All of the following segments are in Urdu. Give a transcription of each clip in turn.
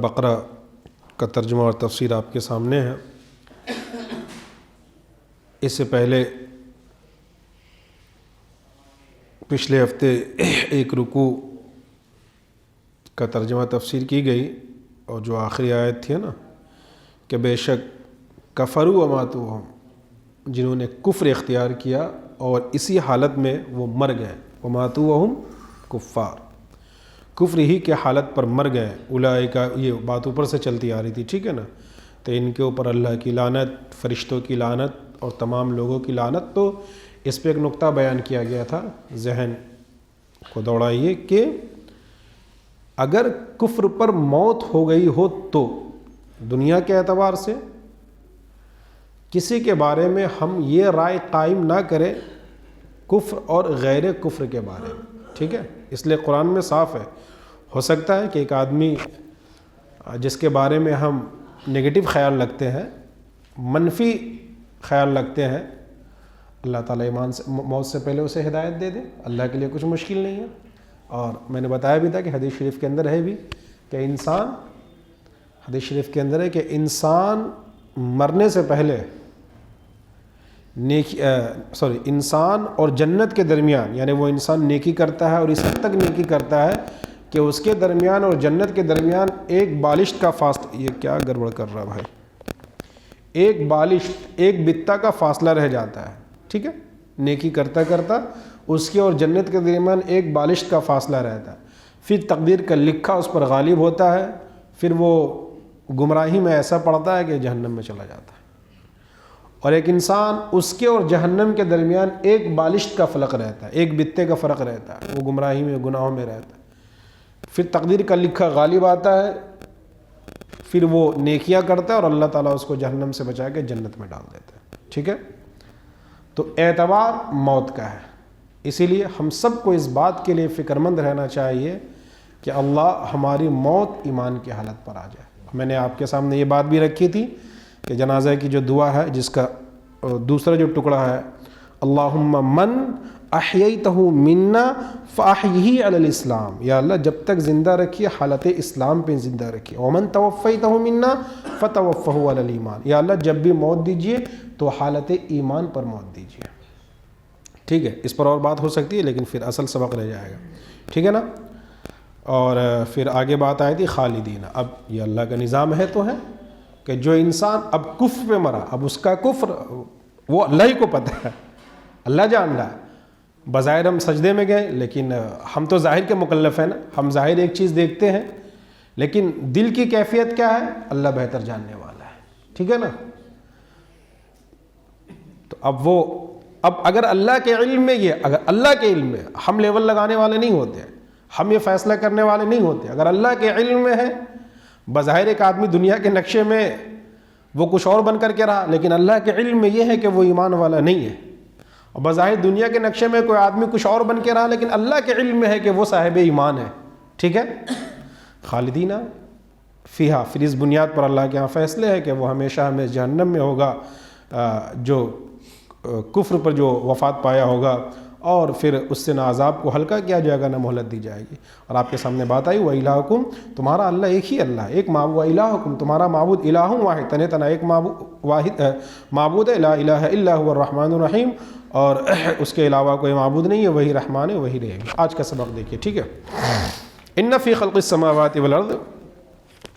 بقرہ کا ترجمہ اور تفسیر آپ کے سامنے ہے۔ اس سے پہلے پچھلے ہفتے ایک رکوع کا ترجمہ تفسیر کی گئی، اور جو آخری آیت تھی نا کہ بے شک کفروا وماتوا، جنہوں نے کفر اختیار کیا اور اسی حالت میں وہ مر گئے، وماتوا وہم کفار، کفر ہی کے حالت پر مر گئے، اولئک، یہ بات اوپر سے چلتی آ رہی تھی، ٹھیک ہے نا، تو ان کے اوپر اللہ کی لعنت، فرشتوں کی لعنت اور تمام لوگوں کی لعنت۔ تو اس پہ ایک نقطہ بیان کیا گیا تھا، ذہن کو دوڑائیے کہ اگر کفر پر موت ہو گئی ہو تو دنیا کے اعتبار سے کسی کے بارے میں ہم یہ رائے قائم نہ کریں کفر اور غیر کفر کے بارے میں، ٹھیک ہے، اس لیے قرآن میں صاف ہے۔ ہو سکتا ہے کہ ایک آدمی جس کے بارے میں ہم نگیٹو خیال رکھتے ہیں، منفی خیال رکھتے ہیں، اللہ تعالیٰ ایمان سے موت سے پہلے اسے ہدایت دے دے، اللہ کے لیے کچھ مشکل نہیں ہے۔ اور میں نے بتایا بھی تھا کہ حدیث شریف کے اندر ہے بھی کہ حدیث شریف کے اندر ہے کہ انسان مرنے سے پہلے انسان اور جنت کے درمیان، یعنی وہ انسان نیکی کرتا ہے اور اس حد تک نیکی کرتا ہے کہ اس کے درمیان اور جنت کے درمیان ایک بالشت کا فاصلہ، یہ کیا گڑبڑ کر رہا بھائی، ایک بالشت، ایک بتہ کا فاصلہ رہ جاتا ہے، ٹھیک ہے، نیکی کرتا کرتا اس کے اور جنت کے درمیان ایک بالشت کا فاصلہ رہتا ہے، پھر تقدیر کا لکھا اس پر غالب ہوتا ہے، پھر وہ گمراہی میں ایسا پڑتا ہے کہ جہنم میں چلا جاتا ہے۔ اور ایک انسان اس کے اور جہنم کے درمیان ایک بالشت کا فرق رہتا ہے، ایک بتے کا فرق رہتا ہے، وہ گمراہی میں، گناہوں میں رہتا ہے، پھر تقدیر کا لکھا غالب آتا ہے، پھر وہ نیکیاں کرتا ہے اور اللہ تعالیٰ اس کو جہنم سے بچا کے جنت میں ڈال دیتا ہے، ٹھیک ہے۔ تو اعتبار موت کا ہے، اسی لیے ہم سب کو اس بات کے لیے فکر مند رہنا چاہیے کہ اللہ ہماری موت ایمان کی حالت پر آ جائے۔ میں نے آپ کے سامنے یہ بات بھی رکھی تھی کہ جنازہ کی جو دعا ہے، جس کا دوسرا جو ٹکڑا ہے، اللہم من احییتہ منا فاحیہ علی الاسلام، یا اللہ جب تک زندہ رکھیے حالت اسلام پہ زندہ رکھیے، ومن توفیتہ منا فتوفہ علی الایمان، یا اللہ جب بھی موت دیجئے تو حالت ایمان پر موت دیجئے، ٹھیک ہے۔ اس پر اور بات ہو سکتی ہے لیکن پھر اصل سبق رہ جائے گا، ٹھیک ہے نا۔ اور پھر آگے بات آئی تھی خالدین، اب یہ اللہ کا نظام ہے تو ہے کہ جو انسان اب کفر پہ مرا، اب اس کا کفر وہ اللہ ہی کو پتہ ہے، اللہ جان رہا ہے، بظاہر ہم سجدے میں گئے لیکن ہم تو ظاہر کے مکلف ہیں نا، ہم ظاہر ایک چیز دیکھتے ہیں لیکن دل کی کیفیت کیا ہے اللہ بہتر جاننے والا ہے، ٹھیک ہے نا۔ تو اب اگر اللہ کے علم میں اگر اللہ کے علم میں، ہم لیول لگانے والے نہیں ہوتے، ہم یہ فیصلہ کرنے والے نہیں ہوتے، اگر اللہ کے علم میں ہے، بظاہر ایک آدمی دنیا کے نقشے میں وہ کچھ اور بن کر کے رہا لیکن اللہ کے علم میں یہ ہے کہ وہ ایمان والا نہیں ہے، اور بظاہر دنیا کے نقشے میں کوئی آدمی کچھ اور بن کے رہا لیکن اللہ کے علم میں ہے کہ وہ صاحب ایمان ہے، ٹھیک ہے۔ خالدین فیہا، پھر اس بنیاد پر اللہ کے ہاں فیصلے ہے کہ وہ ہمیشہ ہمیں جہنم میں ہوگا، جو کفر پر جو وفات پایا ہوگا، اور پھر اس سے نہ عذاب کو ہلکا کیا جائے گا نہ مہلت دی جائے گی۔ اور آپ کے سامنے بات آئی وَإِلَٰهُكُمْ، تمہارا اللہ ایک ہی اللہ، ایک معبود، وَإِلَٰهُكُمْ، تمہارا معبود الہ واحد، تنہ تنہا ایک واحد معبود ہے، لا الہ الا هو الرحمن الرحیم، اور اس کے علاوہ کوئی معبود نہیں ہے، وہی رحمان ہے، وہی رحیم۔ آج کا سبق دیکھیے، ٹھیک ہے۔ ان فی خلق السماوات والارض،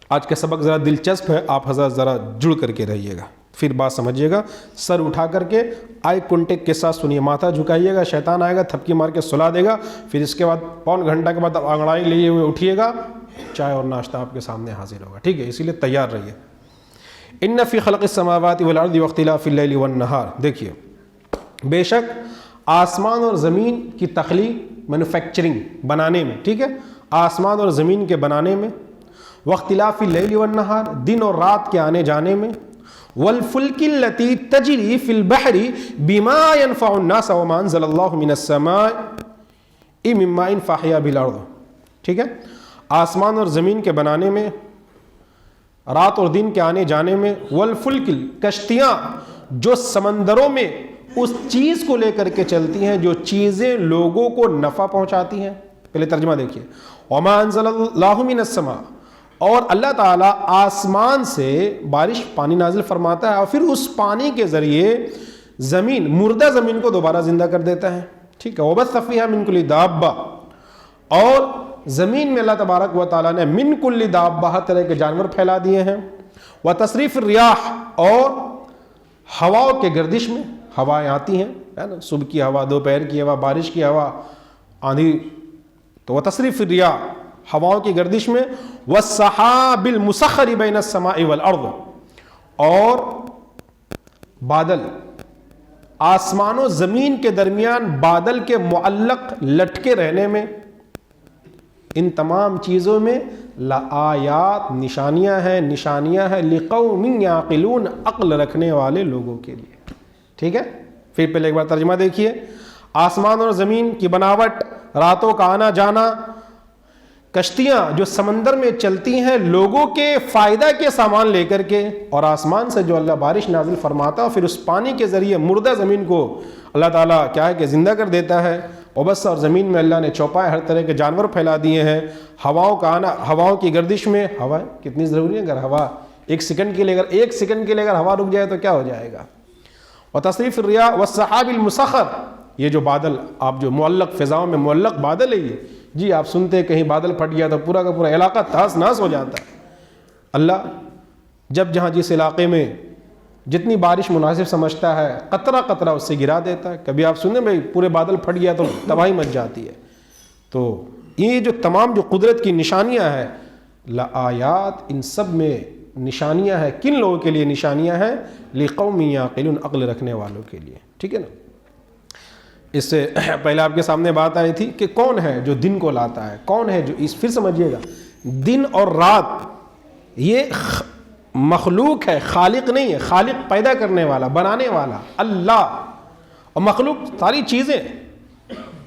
آج کا سبق ذرا دلچسپ ہے، آپ حضرات ذرا جڑ کر کے رہیے گا، پھر بات سمجھیے گا، سر اٹھا کر کے آئی کانٹیکٹ کے ساتھ سنیے، ماتھا جھکائیے گا، شیطان آئے گا تھپکی مار کے سلا دے گا، پھر اس کے بعد پون گھنٹہ کے بعد آپ انگڑائی لیے ہوئے اٹھیے گا، چائے اور ناشتہ آپ کے سامنے حاضر ہوگا، ٹھیک ہے، اسی لیے تیار رہیے۔ ان فی خلق السماوات والارض واختلاف اللیل والنہار، دیکھیے بے شک آسمان اور زمین کی تخلیق، مینوفیکچرنگ، بنانے میں، ٹھیک ہے، آسمان اور زمین کے بنانے میں، واختلاف اللیل والنہار، دن اور رات کے آنے جانے میں، والفلک التی تجری فی البحر بما ينفع الناس وما انزل اللہ من السماء من ماء فاحیا به الارض، ٹھیک ہے، آسمان اور زمین کے بنانے میں، رات اور دن کے آنے جانے میں، والفلک، کشتیاں جو سمندروں میں اس چیز کو لے کر کے چلتی ہیں جو چیزیں لوگوں کو نفع پہنچاتی ہیں۔ پہلے ترجمہ دیکھیے، وما انزل اللہ من السماء، اور اللہ تعالیٰ آسمان سے بارش پانی نازل فرماتا ہے اور پھر اس پانی کے ذریعے زمین، مردہ زمین کو دوبارہ زندہ کر دیتا ہے، ٹھیک ہے. وبث فیہا من کل دابہ، اور زمین میں اللہ تبارک و تعالیٰ نے من کل دابہ، ہر طرح کے جانور پھیلا دیے ہیں. وتصریف الریاح، اور ہواؤں کے گردش میں ہوائیں آتی ہیں، ہے نا، صبح کی ہوا، دوپہر کی ہوا، بارش کی ہوا، آندھی. تو وتصریف الریاح، ہواؤں کی گردش میں. والسحاب المسخر بین السماء والارض، اور بادل، آسمان و زمین کے درمیان بادل کے معلق لٹکے رہنے میں. ان تمام چیزوں میں لآیات، نشانیاں ہیں لقوم یعقلون، عقل رکھنے والے لوگوں کے لیے. ٹھیک ہے. پھر پہلے ایک بار ترجمہ دیکھیے. آسمان اور زمین کی بناوٹ، راتوں کا آنا جانا، کشتیاں جو سمندر میں چلتی ہیں لوگوں کے فائدہ کے سامان لے کر کے، اور آسمان سے جو اللہ بارش نازل فرماتا ہے، پھر اس پانی کے ذریعے مردہ زمین کو اللہ تعالیٰ کیا ہے کہ زندہ کر دیتا ہے. وبث، اور زمین میں اللہ نے چوپائے ہر طرح کے جانور پھیلا دیے ہیں. ہواؤں کا آنا، ہواؤں کی گردش میں، ہوا کتنی ضروری ہے. اگر ہوا ایک سیکنڈ کے لیے اگر ہوا رک جائے تو کیا ہو جائے گا. وتصریف الریاح والسحاب المسخر، یہ جو بادل، آپ جو معلق فضاؤں میں معلق بادل ہے، یہ جی آپ سنتے کہیں بادل پھٹ گیا تو پورا کا پورا علاقہ تہس نہس ہو جاتا ہے. اللہ جب جہاں جس علاقے میں جتنی بارش مناسب سمجھتا ہے، قطرہ قطرہ اس سے گرا دیتا ہے. کبھی آپ سنیں بھائی پورے بادل پھٹ گیا تو تباہی مچ جاتی ہے. تو یہ جو تمام جو قدرت کی نشانیاں ہیں، لآیات، ان سب میں نشانیاں ہیں. کن لوگوں کے لیے نشانیاں ہیں؟ لقوم یعقلون، عقل رکھنے والوں کے لیے. ٹھیک ہے نا. اس سے پہلے آپ کے سامنے بات آئی تھی کہ کون ہے جو دن کو لاتا ہے، کون ہے جو پھر سمجھیے گا، دن اور رات یہ مخلوق ہے، خالق نہیں ہے. خالق پیدا کرنے والا، بنانے والا اللہ، اور مخلوق ساری چیزیں.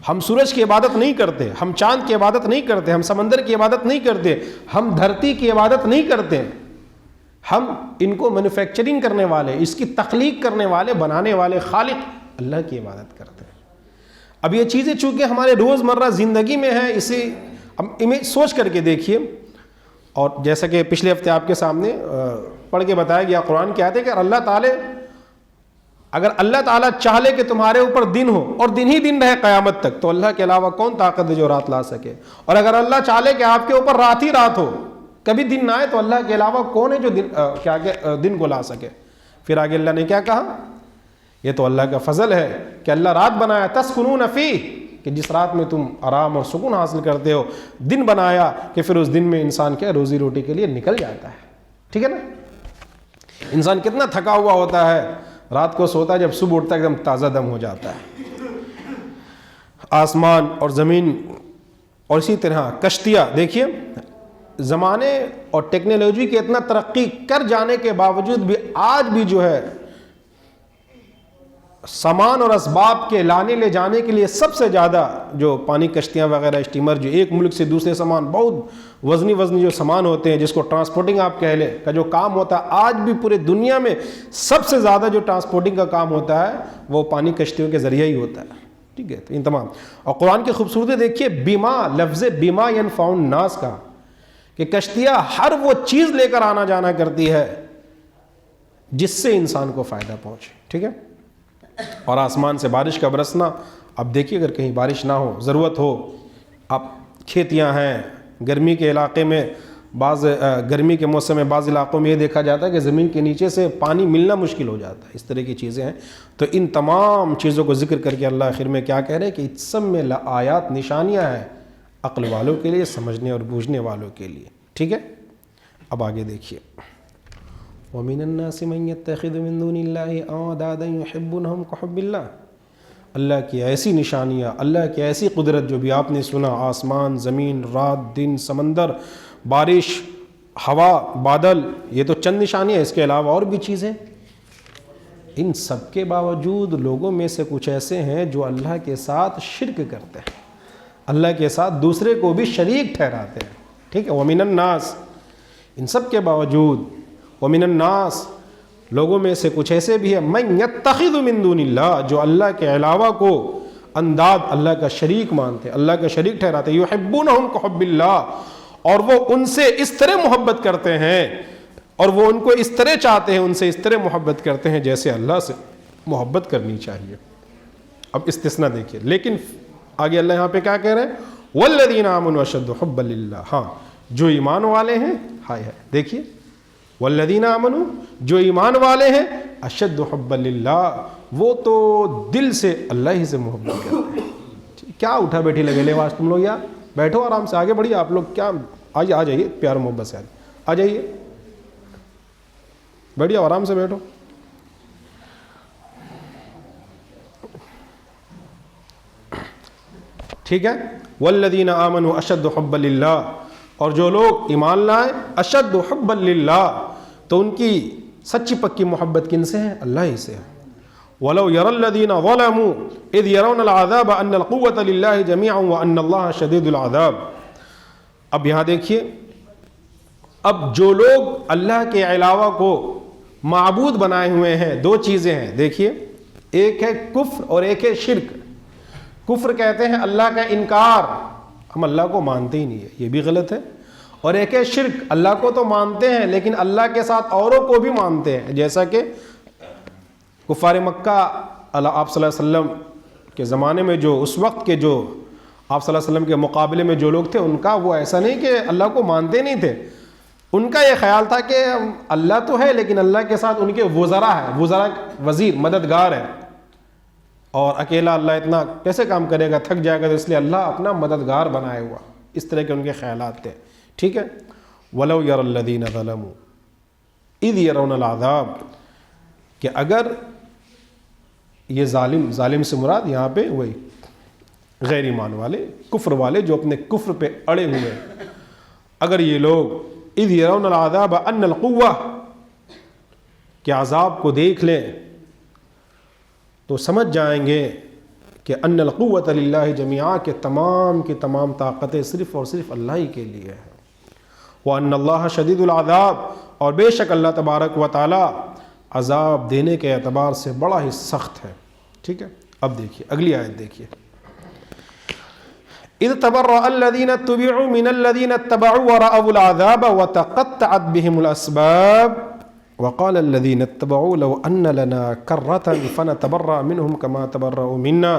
ہم سورج کی عبادت نہیں کرتے، ہم چاند کی عبادت نہیں کرتے، ہم سمندر کی عبادت نہیں کرتے، ہم دھرتی کی عبادت نہیں کرتے. ہم ان کو مینوفیکچرنگ کرنے والے، اس کی تخلیق کرنے والے، بنانے والے خالق اللہ کی عبادت کرتے ہیں. اب یہ چیزیں چونکہ ہمارے روزمرہ زندگی میں ہیں، اسے امیج سوچ کر کے دیکھیے. اور جیسا کہ پچھلے ہفتے آپ کے سامنے پڑھ کے بتایا گیا، قرآن کی آیت ہے کہ اگر اللہ تعالیٰ چاہ لے کہ تمہارے اوپر دن ہو اور دن ہی دن رہے قیامت تک، تو اللہ کے علاوہ کون طاقت ہے جو رات لا سکے. اور اگر اللہ چاہ لے کہ آپ کے اوپر رات ہی رات ہو، کبھی دن نہ آئے، تو اللہ کے علاوہ کون ہے جو دن کو لا سکے. پھر آگے اللہ نے کیا کہا؟ یہ تو اللہ کا فضل ہے کہ اللہ رات بنایا، تسکنون فیہ، کہ جس رات میں تم آرام اور سکون حاصل کرتے ہو. دن بنایا کہ پھر اس دن میں انسان کیا روزی روٹی کے لیے نکل جاتا ہے. ٹھیک ہے نا. انسان کتنا تھکا ہوا ہوتا ہے، رات کو سوتا ہے، جب صبح اٹھتا ہے ایک دم تازہ دم ہو جاتا ہے. آسمان اور زمین، اور اسی طرح کشتیاں. دیکھیے زمانے اور ٹیکنالوجی کے اتنا ترقی کر جانے کے باوجود بھی آج بھی جو ہے سامان اور اسباب کے لانے لے جانے کے لیے سب سے زیادہ جو پانی کشتیاں وغیرہ، اسٹیمر، جو ایک ملک سے دوسرے سامان، بہت وزنی جو سامان ہوتے ہیں، جس کو ٹرانسپورٹنگ آپ کہہ لیں، کا جو کام ہوتا ہے، آج بھی پورے دنیا میں سب سے زیادہ جو ٹرانسپورٹنگ کا کام ہوتا ہے وہ پانی کشتیوں کے ذریعے ہی ہوتا ہے. ٹھیک ہے. تو ان تمام، اور قرآن کی خوبصورتی دیکھیے، بیما، لفظ بیما ینفع الناس کا، کہ کشتیاں ہر وہ چیز لے کر آنا جانا کرتی ہے جس سے انسان کو فائدہ پہنچے. ٹھیک ہے. اور آسمان سے بارش کا برسنا. اب دیکھیے اگر کہیں بارش نہ ہو، ضرورت ہو، اب کھیتیاں ہیں، گرمی کے علاقے میں گرمی کے موسم میں بعض علاقوں میں یہ دیکھا جاتا ہے کہ زمین کے نیچے سے پانی ملنا مشکل ہو جاتا ہے. اس طرح کی چیزیں ہیں. تو ان تمام چیزوں کو ذکر کر کے اللہ آخر میں کیا کہہ رہے ہیں کہ اس سب میں لآیات، نشانیاں ہیں عقل والوں کے لیے، سمجھنے اور بوجھنے والوں کے لیے. ٹھیک ہے. اب آگے دیکھیے، وَمِنَ النَّاسِ مَن يَتَّخِذُ مِن دُونِ اللَّهِ أَندَادًا يُحِبُّونَهُمْ كَحُبِّ اللَّهِ. اللہ کی ایسی نشانیاں، اللہ کی ایسی قدرت جو بھی آپ نے سنا، آسمان، زمین، رات، دن، سمندر، بارش، ہوا، بادل، یہ تو چند نشانیاں، اس کے علاوہ اور بھی چیزیں. ان سب کے باوجود لوگوں میں سے کچھ ایسے ہیں جو اللہ کے ساتھ شرک کرتے ہیں، اللہ کے ساتھ دوسرے کو بھی شریک ٹھہراتے ہیں. ٹھیک ہے. وَمِنَ النَّاسِ، ان سب کے باوجود، وَمِنَ النَّاسِ، لوگوں میں سے کچھ ایسے بھی ہیں، مَن يَتَّخِذُ مِن دُونِ اللَّهِ، جو اللہ کے علاوہ کو انداد، اللہ کا شریک مانتے، اللہ کا شریک ٹھہراتے. يُحِبُّونَهُمْ كَحُبِّ اللَّهِ، اور وہ ان سے اس طرح محبت کرتے ہیں اور وہ ان کو اس طرح چاہتے ہیں, ان سے اس طرح محبت کرتے ہیں جیسے اللہ سے محبت کرنی چاہیے. اب استثناء دیکھیے, لیکن آگے اللہ یہاں پہ کیا کہہ رہے ہیں, والذین آمنوا اشد حبا للہ. ہاں, جو ایمان والے ہیں, ہائے ہائے دیکھیے, والذین آمنوا, جو ایمان والے ہیں, اشد حبا للہ, وہ تو دل سے اللہ ہی سے محبت کرتے ہیں. کیا اٹھا بیٹھی لگے لے آج تم لوگ یار, بیٹھو آرام سے, آگے بڑھیے آپ لوگ. کیا آ جائیے پیار محبت سے, آ جائیے, بیٹھیے آرام سے بیٹھو. ٹھیک ہے, والذین آمنوا اشد حبا للہ, اور جو لوگ ایمان لائے اشد حبا للہ, تو ان کی سچی پکی محبت کن سے ہے, اللہ ہی سے ہے. وَلَوْ يَرَى الَّذِينَ ظَلَمُوا إِذْ يَرَوْنَ الْعَذَابَ أَنَّ الْقُوَّةَ لِلَّهِ جَمِيعًا وَأَنَّ اللَّهَ شَدِيدُ الْعَذَابِ. اب یہاں دیکھیے, اب جو لوگ اللہ کے علاوہ کو معبود بنائے ہوئے ہیں, دو چیزیں ہیں دیکھیے, ایک ہے کفر اور ایک ہے شرک. کفر کہتے ہیں اللہ کا انکار, ہم اللہ کو مانتے ہی نہیں ہے, یہ بھی غلط ہے. اور ایک ہے شرک, اللہ کو تو مانتے ہیں لیکن اللہ کے ساتھ اوروں کو بھی مانتے ہیں, جیسا کہ کفار مکہ آپ صلی اللہ علیہ وسلم کے زمانے میں, جو اس وقت کے جو آپ صلی اللہ علیہ وسلم کے مقابلے میں جو لوگ تھے, ان کا وہ ایسا نہیں کہ اللہ کو مانتے نہیں تھے, ان کا یہ خیال تھا کہ اللہ تو ہے لیکن اللہ کے ساتھ ان کے وزراء ہے, وزراء وزیر مددگار ہے, اور اکیلا اللہ اتنا کیسے کام کرے گا, تھک جائے گا, تو اس لیے اللہ اپنا مددگار بنائے ہوا. اس طرح کے ان کے خیالات تھے. ٹھیک ہے, وَلَوْ يَرَى الَّذِينَ ظَلَمُوا إِذْ يَرَوْنَ الْعَذَابَ, کہ اگر یہ ظالم سے مراد یہاں پہ وہی غیر ایمان والے, کفر والے, جو اپنے کفر پہ اڑے ہوئے ہیں, اگر یہ لوگ اذ یرون العذاب ان القوہ, کہ عذاب کو دیکھ لیں تو سمجھ جائیں گے کہ ان القوۃ للہ جمیعا, کہ تمام کی تمام طاقتیں صرف اور صرف اللہ ہی کے لیے ہیں. وان اللہ شدید العذاب, اور بے شک اللہ تبارک و تعالی عذاب دینے کے اعتبار سے بڑا ہی سخت ہے. ٹھیک ہے, اب دیکھیے اگلی آیت دیکھیے. اذ تبرأ الذین اتبعوا من الذین اتبعوا ورأوا العذاب وتقطعت بهم الاسباب وقال الذین اتبعوا لو ان لنا کرة فنتبرأ منهم كما تبرأوا منا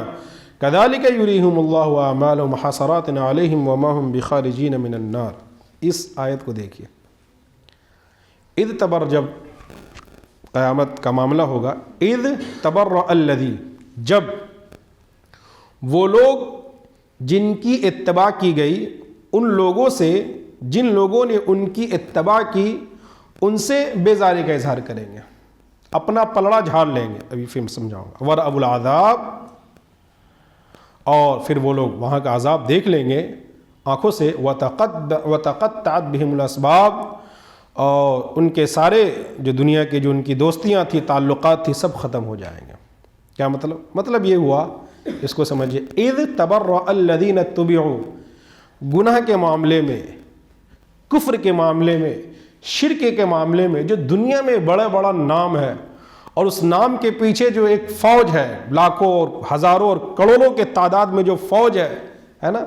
كذلك يريهم الله اعمالهم حسرات عليهم وما هم بخارجین من النار. اس آیت کو دیکھیے. اذ تبر, جب قیامت کا معاملہ ہوگا, اذ تبرأ الذی, جب وہ لوگ جن کی اتباع کی گئی ان لوگوں سے, جن لوگوں نے ان کی اتباع کی, ان سے بیزاری کا اظہار کریں گے, اپنا پلڑا جھاڑ لیں گے. ابھی پھر سمجھاؤں گا. ورأوا العذاب, اور پھر وہ لوگ وہاں کا عذاب دیکھ لیں گے آنکھوں سے. وتقطعت بهم الاسباب, اور ان کے سارے جو دنیا کے جو ان کی دوستیاں تھیں, تعلقات تھی, سب ختم ہو جائیں گے. کیا مطلب یہ ہوا, اس کو سمجھئے. اذ تبرأ الذین اتبعوا, گناہ کے معاملے میں, کفر کے معاملے میں, شرک کے معاملے میں, جو دنیا میں بڑا نام ہے, اور اس نام کے پیچھے جو ایک فوج ہے, لاکھوں اور ہزاروں اور کروڑوں کے تعداد میں جو فوج ہے نا,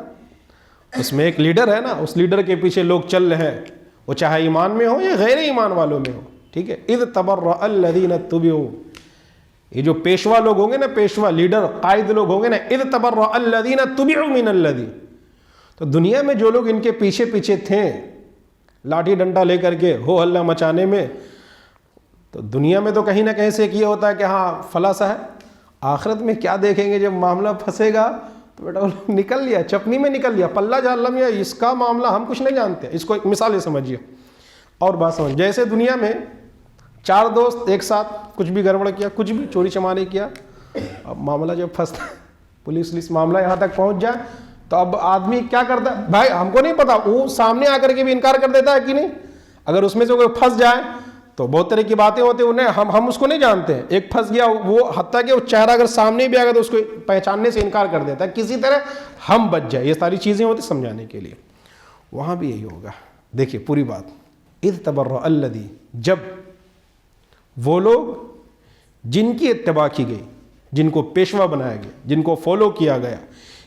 اس میں ایک لیڈر ہے نا, اس لیڈر کے پیچھے لوگ چل رہے ہیں, وہ چاہے ایمان میں ہو یا غیر ایمان والوں میں ہو. ٹھیک ہے, اذ تبرأ الذین اتبعوا, یہ جو پیشوا لوگ ہوں گے نا, پیشوا لیڈر قائد لوگ ہوں گے نا, اذ تبرأ الذین اتبعوا من الذی, تو دنیا میں جو لوگ ان کے پیچھے تھے لاٹھی ڈنڈا لے کر کے ہو ہلہ مچانے میں, تو دنیا میں تو کہیں نہ کہیں سے کیا ہوتا ہے کہ ہاں فلاں سا ہے. آخرت میں کیا دیکھیں گے, جب معاملہ پھنسے گا تو بیٹا نکل لیا, چپنی میں نکل لیا, پلہ جھاڑ لیا, اس کا معاملہ ہم کچھ نہیں جانتے. اس کو ایک مثال سمجھیے اور بات سمجھ. جیسے دنیا میں 4 دوست ایک ساتھ کچھ بھی گڑبڑ کیا, کچھ بھی چوری چماری کیا, اب معاملہ جب پھنستا, پولیس معاملہ یہاں تک پہنچ جائے, تو اب آدمی کیا کرتا ہے, بھائی ہم کو نہیں پتا, وہ سامنے آ کر کے بھی انکار کر دیتا ہے کہ نہیں. اگر اس میں سے کوئی پھنس جائے تو بہت طرح کی باتیں ہوتی ہیں, ہم اس کو نہیں جانتے ہیں. ایک پھنس گیا, وہ حتیٰ کہ وہ چہرہ اگر سامنے بھی آ گیا تو اس کو پہچاننے سے انکار کر دیتا ہے, کسی طرح ہم بچ جائے. یہ ساری چیزیں ہوتی سمجھانے کے لیے. وہاں بھی یہی ہوگا. دیکھیے پوری بات. اذ تبرأ الذی, جب وہ لوگ جن کی اتباع کی گئی, جن کو پیشوا بنایا گیا, جن کو فالو کیا گیا,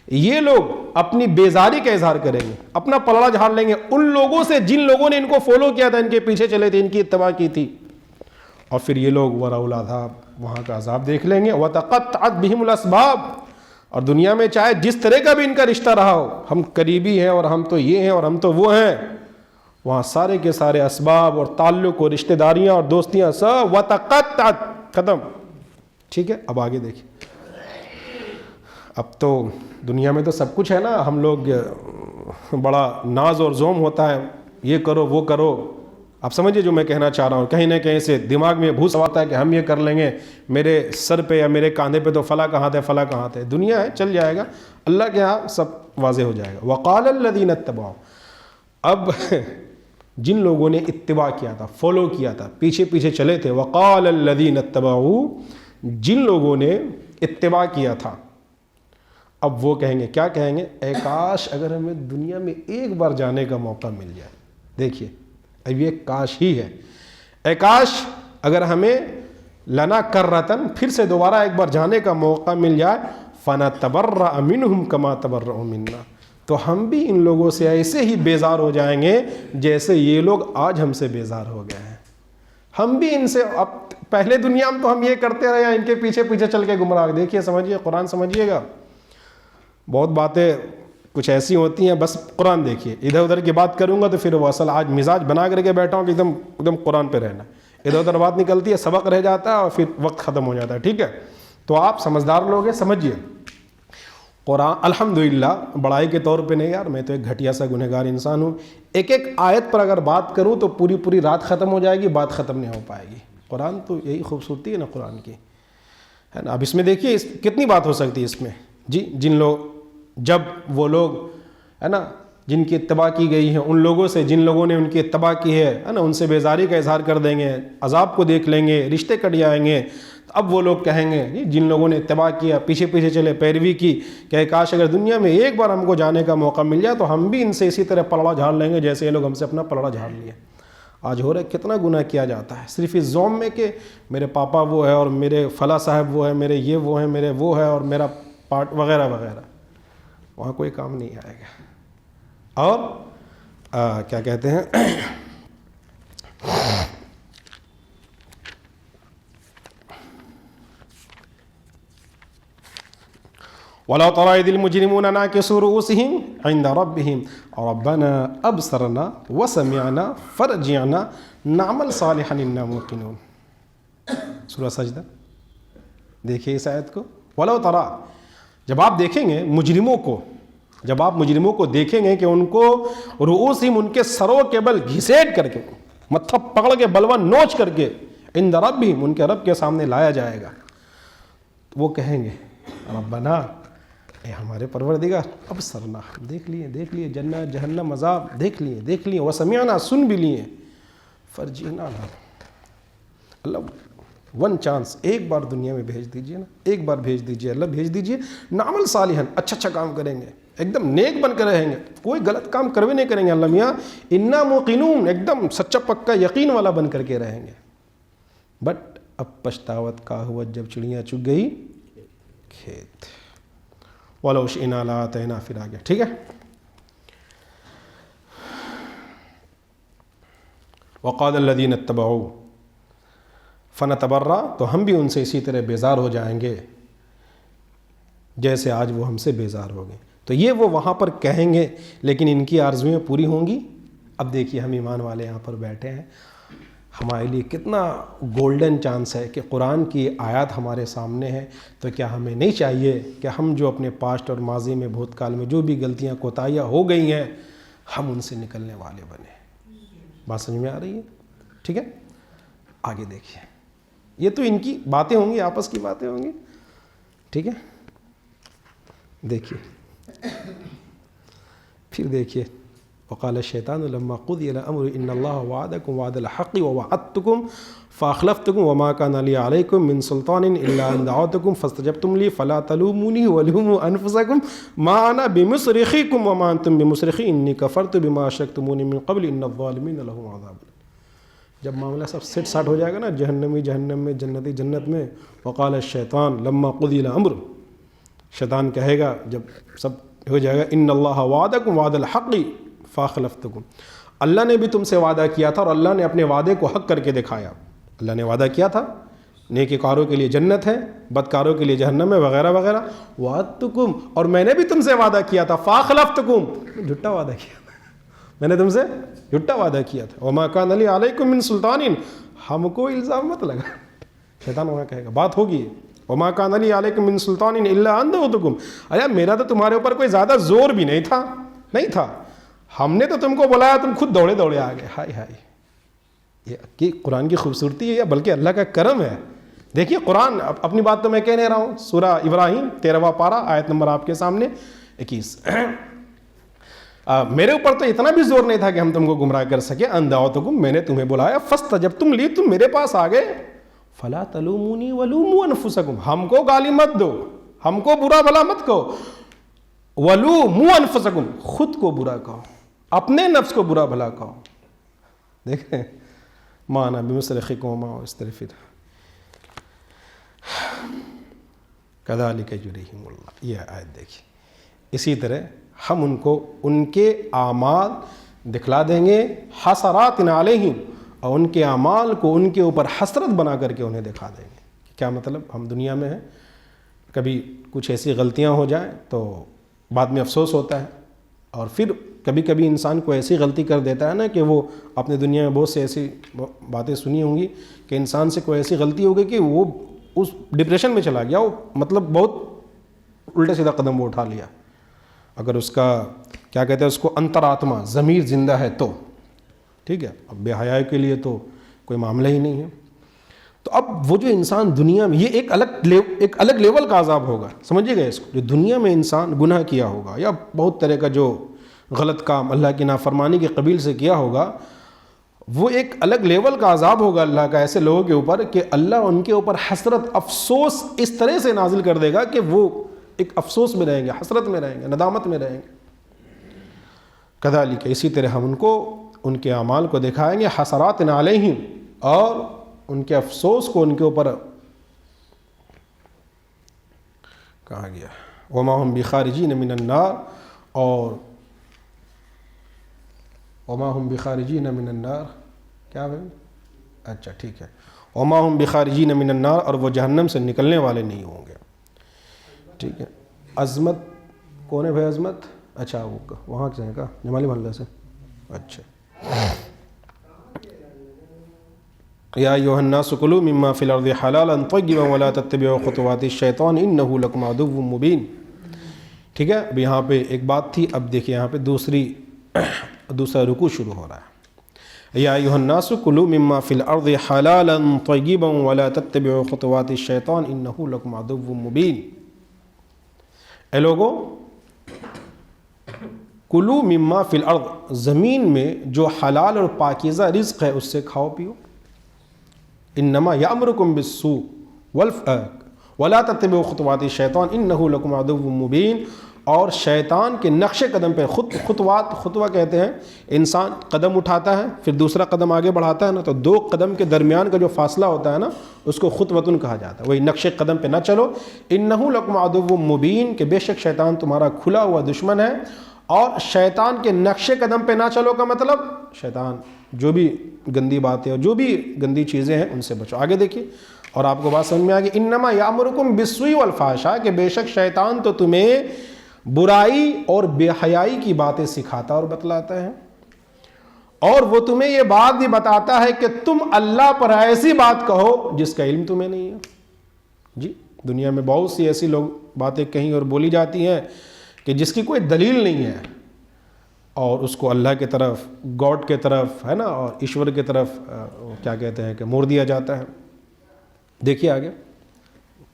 یہ لوگ اپنی بیزاری کا اظہار کریں گے, اپنا پلڑا جھاڑ لیں گے ان لوگوں سے جن لوگوں نے ان کو فالو کیا تھا, ان کے پیچھے چلے تھے, ان کی اتباع کی تھی, اور پھر یہ لوگ ورأوا العذاب, وہاں کا عذاب دیکھ لیں گے. وتقطعت بہم الاسباب, اور دنیا میں چاہے جس طرح کا بھی ان کا رشتہ رہا ہو, ہم قریبی ہیں اور ہم تو یہ ہیں اور ہم تو وہ ہیں, وہاں سارے کے سارے اسباب اور تعلق اور رشتہ داریاں اور دوستیاں سب وتقطعت, ختم. ٹھیک ہے, اب آگے دیکھیں. اب تو دنیا میں تو سب کچھ ہے نا, ہم لوگ بڑا ناز اور زوم ہوتا ہے, یہ کرو وہ کرو. آپ سمجھیے جو میں کہنا چاہ رہا ہوں, کہیں نہ کہیں سے دماغ میں بھوس آتا ہے کہ ہم یہ کر لیں گے, میرے سر پہ یا میرے کاندھے پہ تو فلاں کہاں تھے فلاں کہاں تھے. دنیا ہے, چل جائے گا, اللہ کے ہاں سب واضح ہو جائے گا. وقال الذین اتبعوا, اب جن لوگوں نے اتباع کیا تھا, فالو کیا تھا, پیچھے پیچھے چلے تھے, وقال الذین اتبعوا, جن لوگوں نے اتباع کیا تھا, اب وہ کہیں گے, کیا کہیں گے, اے کاش اگر ہمیں دنیا میں ایک بار جانے کا موقع مل جائے. دیکھیے اب یہ کاش ہی ہے, اے کاش اگر ہمیں لنا کرتن, پھر سے دوبارہ ایک بار جانے کا موقع مل جائے, فنتبرأ منہم کما تبرؤوا منا, تو ہم بھی ان لوگوں سے ایسے ہی بیزار ہو جائیں گے جیسے یہ لوگ آج ہم سے بیزار ہو گئے ہیں. ہم بھی ان سے, اب پہلے دنیا میں تو ہم یہ کرتے رہے, ان کے پیچھے پیچھے چل کے گمراہ. دیکھیے سمجھیے, قرآن سمجھیے گا, بہت باتیں کچھ ایسی ہوتی ہیں, بس قرآن دیکھیے. ادھر ادھر کی بات کروں گا تو پھر وہ اصل آج مزاج بنا کر کے بیٹھا ہوں کہ ایک دم قرآن پہ رہنا. ادھر ادھر بات نکلتی ہے, سبق رہ جاتا ہے اور پھر وقت ختم ہو جاتا ہے. ٹھیک ہے, تو آپ سمجھدار لوگ ہیں, سمجھیے. قرآن الحمدللہ, بڑائی کے طور پہ نہیں یار, میں تو ایک گھٹیا سا گنہگار انسان ہوں, ایک ایک آیت پر اگر بات کروں تو پوری پوری رات ختم ہو جائے گی, بات ختم نہیں ہو پائے گی. قرآن تو یہی خوبصورتی ہے نا قرآن کی, ہے نا. اب اس میں دیکھیے کتنی بات ہو سکتی ہے اس میں. جی, جب وہ لوگ, ہے نا, جن کی اتباع کی گئی ہے, ان لوگوں سے جن لوگوں نے ان کی اتباع کی ہے نا, ان سے بیزاری کا اظہار کر دیں گے, عذاب کو دیکھ لیں گے, رشتے کٹ جائیں گے. اب وہ لوگ کہیں گے, جن لوگوں نے اتباع کیا, پیچھے پیچھے چلے, پیروی کی, کہ کاش اگر دنیا میں ایک بار ہم کو جانے کا موقع مل جائے تو ہم بھی ان سے اسی طرح پلڑا جھاڑ لیں گے جیسے یہ لوگ ہم سے اپنا پلڑا جھاڑ لیے. آج ہو رہا ہے, کتنا گناہ کیا جاتا ہے صرف اس زوم میں کہ میرے پاپا وہ ہے اور میرے فلاں صاحب وہ ہے, میرے یہ وہ ہیں, میرے وہ ہے اور میرا پارٹ وغیرہ وغیرہ. وہاں کوئی کام نہیں آئے گا. اور کیا کہتے ہیں, وَلَوْ تَرَىٰ إِذِ الْمُجْرِمُونَ نَاكِسُو رُءُوسِهِمْ عِنْدَ رَبِّهِمْ رَبَّنَا أَبْصَرْنَا وَسَمِعْنَا فَارْجِعْنَا نَعْمَلْ صَالِحًا إِنَّا مُوقِنُونَ. سورہ سجدہ دیکھیے اس آیت کو. وَلَوْ تَرَىٰ, جب آپ دیکھیں گے مجرموں کو, جب آپ مجرموں کو دیکھیں گے کہ ان کو رؤوسہم, ان کے سروں کے بل گھسیٹ کر کے, متھا پکڑ کے, بلوا نوچ کر کے, عند ربہم, ان کے رب کے سامنے لایا جائے گا, تو وہ کہیں گے ربنا, اے ہمارے پروردگار, اب سرنا, دیکھ لیے جنت جہنم عذاب دیکھ لیے, وسمعنا, سن بھی لیے, فرجعنا, اللہ ون چانس, ایک بار دنیا میں بھیج دیجئے نا, ایک بار بھیج دیجئے, اللہ بھیج دیجئے, نعمل صالحا, اچھا کام کریں گے, ایک دم نیک بن کر رہیں گے, کوئی غلط کام کروے نہیں کریں گے. اللہ میاں انا موقنون, ایک دم سچا پکا یقین والا بن کر کے رہیں گے. بٹ اب پچھتاوت کا ہوا جب چڑیاں چگ گئی کھیت. وَلَوْ شِئْنَا لَآتَيْنَا, پھر آ گیا. ٹھیک ہے, وَقَالَ الَّذِينَ اتَّبَعُوا فَنَتَبَرَّأَ, تو ہم بھی ان سے اسی طرح بیزار ہو جائیں گے جیسے آج وہ ہم سے بیزار ہو گئے. تو یہ وہ وہاں پر کہیں گے, لیکن ان کی آرزویں پوری ہوں گی. اب دیکھیے ہم ایمان والے یہاں پر بیٹھے ہیں, ہمارے لیے کتنا گولڈن چانس ہے کہ قرآن کی آیات ہمارے سامنے ہے. تو کیا ہمیں نہیں چاہیے کہ ہم جو اپنے پاسٹ اور ماضی میں, بھوت کال میں جو بھی غلطیاں کوتاہیاں ہو گئی ہیں, ہم ان سے نکلنے والے بنے. بات سمجھ میں آ رہی ہے؟ ٹھیک ہے, آگے دیکھیے. یہ تو ان کی باتیں ہوں گی, آپس کی باتیں ہوں گی. ٹھیک ہے, دیکھیے پھر دیکھیے. وقال الشیطان لما قضی الامر ان اللہ وعدکم وعد الحق ووعدتکم فاخلفتکم وما کان لی علیکم من سلطان الا ان دعوتکم فاستجبتم لی فلا تلومونی ولوموا انفسکم ما انا بمصرخکم وما انتم بمصرخی انی کفرت بما اشرکتمونی من قبل ان الظالمین لهم عذاب. جب معاملہ سب سیٹ ساٹ ہو جائے گا نا, جہنمی جہنم میں, جنتی جنت میں, وقال الشیطان لما قضی الامر, شیطان کہے گا جب سب ہو جائے گا ان اللہ وعدکم وعد الحق فاخلفتکم، اللہ نے بھی تم سے وعدہ کیا تھا اور اللہ نے اپنے وعدے کو حق کر کے دکھایا. اللہ نے وعدہ کیا تھا نیکوکاروں کے لیے جنت ہے، بدکاروں کے لیے جہنم ہے وغیرہ وغیرہ. وعدتکم، اور میں نے بھی تم سے وعدہ کیا تھا. فاخلفتکم، جھوٹا وعدہ کیا تھا، میں نے تم سے جھوٹا وعدہ کیا تھا. وما کان لی علیکم من سلطان، ہم کو الزام مت لگا. شیطان وہاں کہے گا بات ہوگی. وما کان لی علیکم من سلطان الا ان دعوتکم، ارے میرا تو تمہارے اوپر کوئی زیادہ زور بھی نہیں تھا، ہم نے تو تم کو بلایا تم خود دوڑے دوڑے آ گئے. ہائے ہائے، یہ کہ قرآن کی خوبصورتی ہے یا بلکہ اللہ کا کرم ہے. دیکھیے قرآن، اپنی بات تو میں کہہ نہیں رہا ہوں، سورہ ابراہیم 13واں پارہ آیت نمبر آپ کے سامنے 21. میرے اوپر تو اتنا بھی زور نہیں تھا کہ ہم تم کو گمراہ کر سکے. ان دعوتکم، میں نے تمہیں بلایا. فاستجبتم لی، تم میرے پاس آ گئے. فلا تلومونی ولوموا انفسکم، ہم کو گالی مت دو، ہم کو برا بھلا مت کہو. ولوموا انفسکم، خود کو برا کہو، اپنے نفس کو برا بھلا کہو. دیکھیں مانا بمصرخکم وما استغفر کذالک یریہم اللہ. یہ آیت دیکھیے. اسی طرح ہم ان کو ان کے اعمال دکھلا دیں گے، حسرات علیہم، اور ان کے اعمال کو ان کے اوپر حسرت بنا کر کے انہیں دکھا دیں گے. کیا مطلب؟ ہم دنیا میں ہیں، کبھی کچھ ایسی غلطیاں ہو جائیں تو بعد میں افسوس ہوتا ہے، اور پھر کبھی کبھی انسان کو ایسی غلطی کر دیتا ہے نا کہ وہ اپنے دنیا میں بہت سے ایسی باتیں سنی ہوں گی کہ انسان سے کوئی ایسی غلطی ہو گئی کہ وہ اس ڈپریشن میں چلا گیا، وہ مطلب بہت الٹا سیدھا قدم وہ اٹھا لیا. اگر اس کا کیا کہتے ہیں اس کو انترآتما ضمیر زندہ ہے تو ٹھیک ہے. اب بے حیائی کے لیے تو کوئی معاملہ ہی نہیں ہے. تو اب وہ جو انسان دنیا میں، یہ ایک الگ لیول کا عذاب ہوگا، سمجھیے گا اس کو. جو دنیا میں انسان گناہ کیا ہوگا یا بہت طرح کا جو غلط کام اللہ کی نافرمانی کے قبیل سے کیا ہوگا، وہ ایک الگ لیول کا عذاب ہوگا اللہ کا ایسے لوگوں کے اوپر کہ اللہ ان کے اوپر حسرت، افسوس اس طرح سے نازل کر دے گا کہ وہ ایک افسوس میں رہیں گے، حسرت میں رہیں گے، ندامت میں رہیں گے. کذالک، اسی طرح ہم ان کو ان کے اعمال کو دکھائیں گے، حسرات علیہم، اور ان کے افسوس کو ان کے اوپر کہا گیا. وما ہم بخارجین من النار، اور وما ہم بخارجین من النار، کیا ہے؟ اچھا ٹھیک ہے. وما ہم بخارجین من النار، اور وہ جہنم سے نکلنے والے نہیں ہوں گے. ٹھیک ہے. عظمت کون ہے بھائی؟ عظمت اچھا وہ وہاں سے ہیں کا جمالی محلہ سے. اچھا. یا ایھا الناس کلوا مما فی الارض حلالا طیبا ولا تتبعوا خطوات الشیطان انہ لکم عدو مبین. ٹھیک ہے. اب یہاں پہ ایک بات تھی، اب دیکھیں یہاں پہ دوسرا رکوع شروع ہو رہا ہے. یا ایھا الناس کلوا مما فی الارض حلالا طیبا ولا تتبعوا خطوات الشیطان انہ لکم عدو مبین. اے لوگو، کلو مما فی الارض، زمین میں جو حلال اور پاکیزہ رزق ہے اس سے کھاؤ پیو. انما یامرکم بالسوء ولا تتبعوا خطوات الشیطان انہ لکم عدو مبین. اور شیطان کے نقش قدم پہ، خطوہ کہتے ہیں انسان قدم اٹھاتا ہے پھر دوسرا قدم آگے بڑھاتا ہے نا، تو دو قدم کے درمیان کا جو فاصلہ ہوتا ہے نا اس کو خطوۃن کہا جاتا ہے. وہی نقش قدم پہ نہ چلو. انہ لکم عدو مبین، کہ بے شک شیطان تمہارا کھلا ہوا دشمن ہے. اور شیطان کے نقش قدم پہ نہ چلو کا مطلب شیطان جو بھی گندی باتیں اور جو بھی گندی چیزیں ہیں ان سے بچو. آگے دیکھیے اور آپ کو بات سمجھ میں آ گئی. انما یامرکم بالسوء والفحشاء، کہ بے شک شیطان تو تمہیں برائی اور بے حیائی کی باتیں سکھاتا اور بتلاتا ہے، اور وہ تمہیں یہ بات بھی بتاتا ہے کہ تم اللہ پر ایسی بات کہو جس کا علم تمہیں نہیں ہے. جی دنیا میں بہت سی ایسی لوگ باتیں کہیں اور بولی جاتی ہیں کہ جس کی کوئی دلیل نہیں ہے، اور اس کو اللہ کی طرف، گاڈ کی طرف ہے نا، اور ایشور کی طرف کیا کہتے ہیں کہ موڑ دیا جاتا ہے. دیکھیے آگے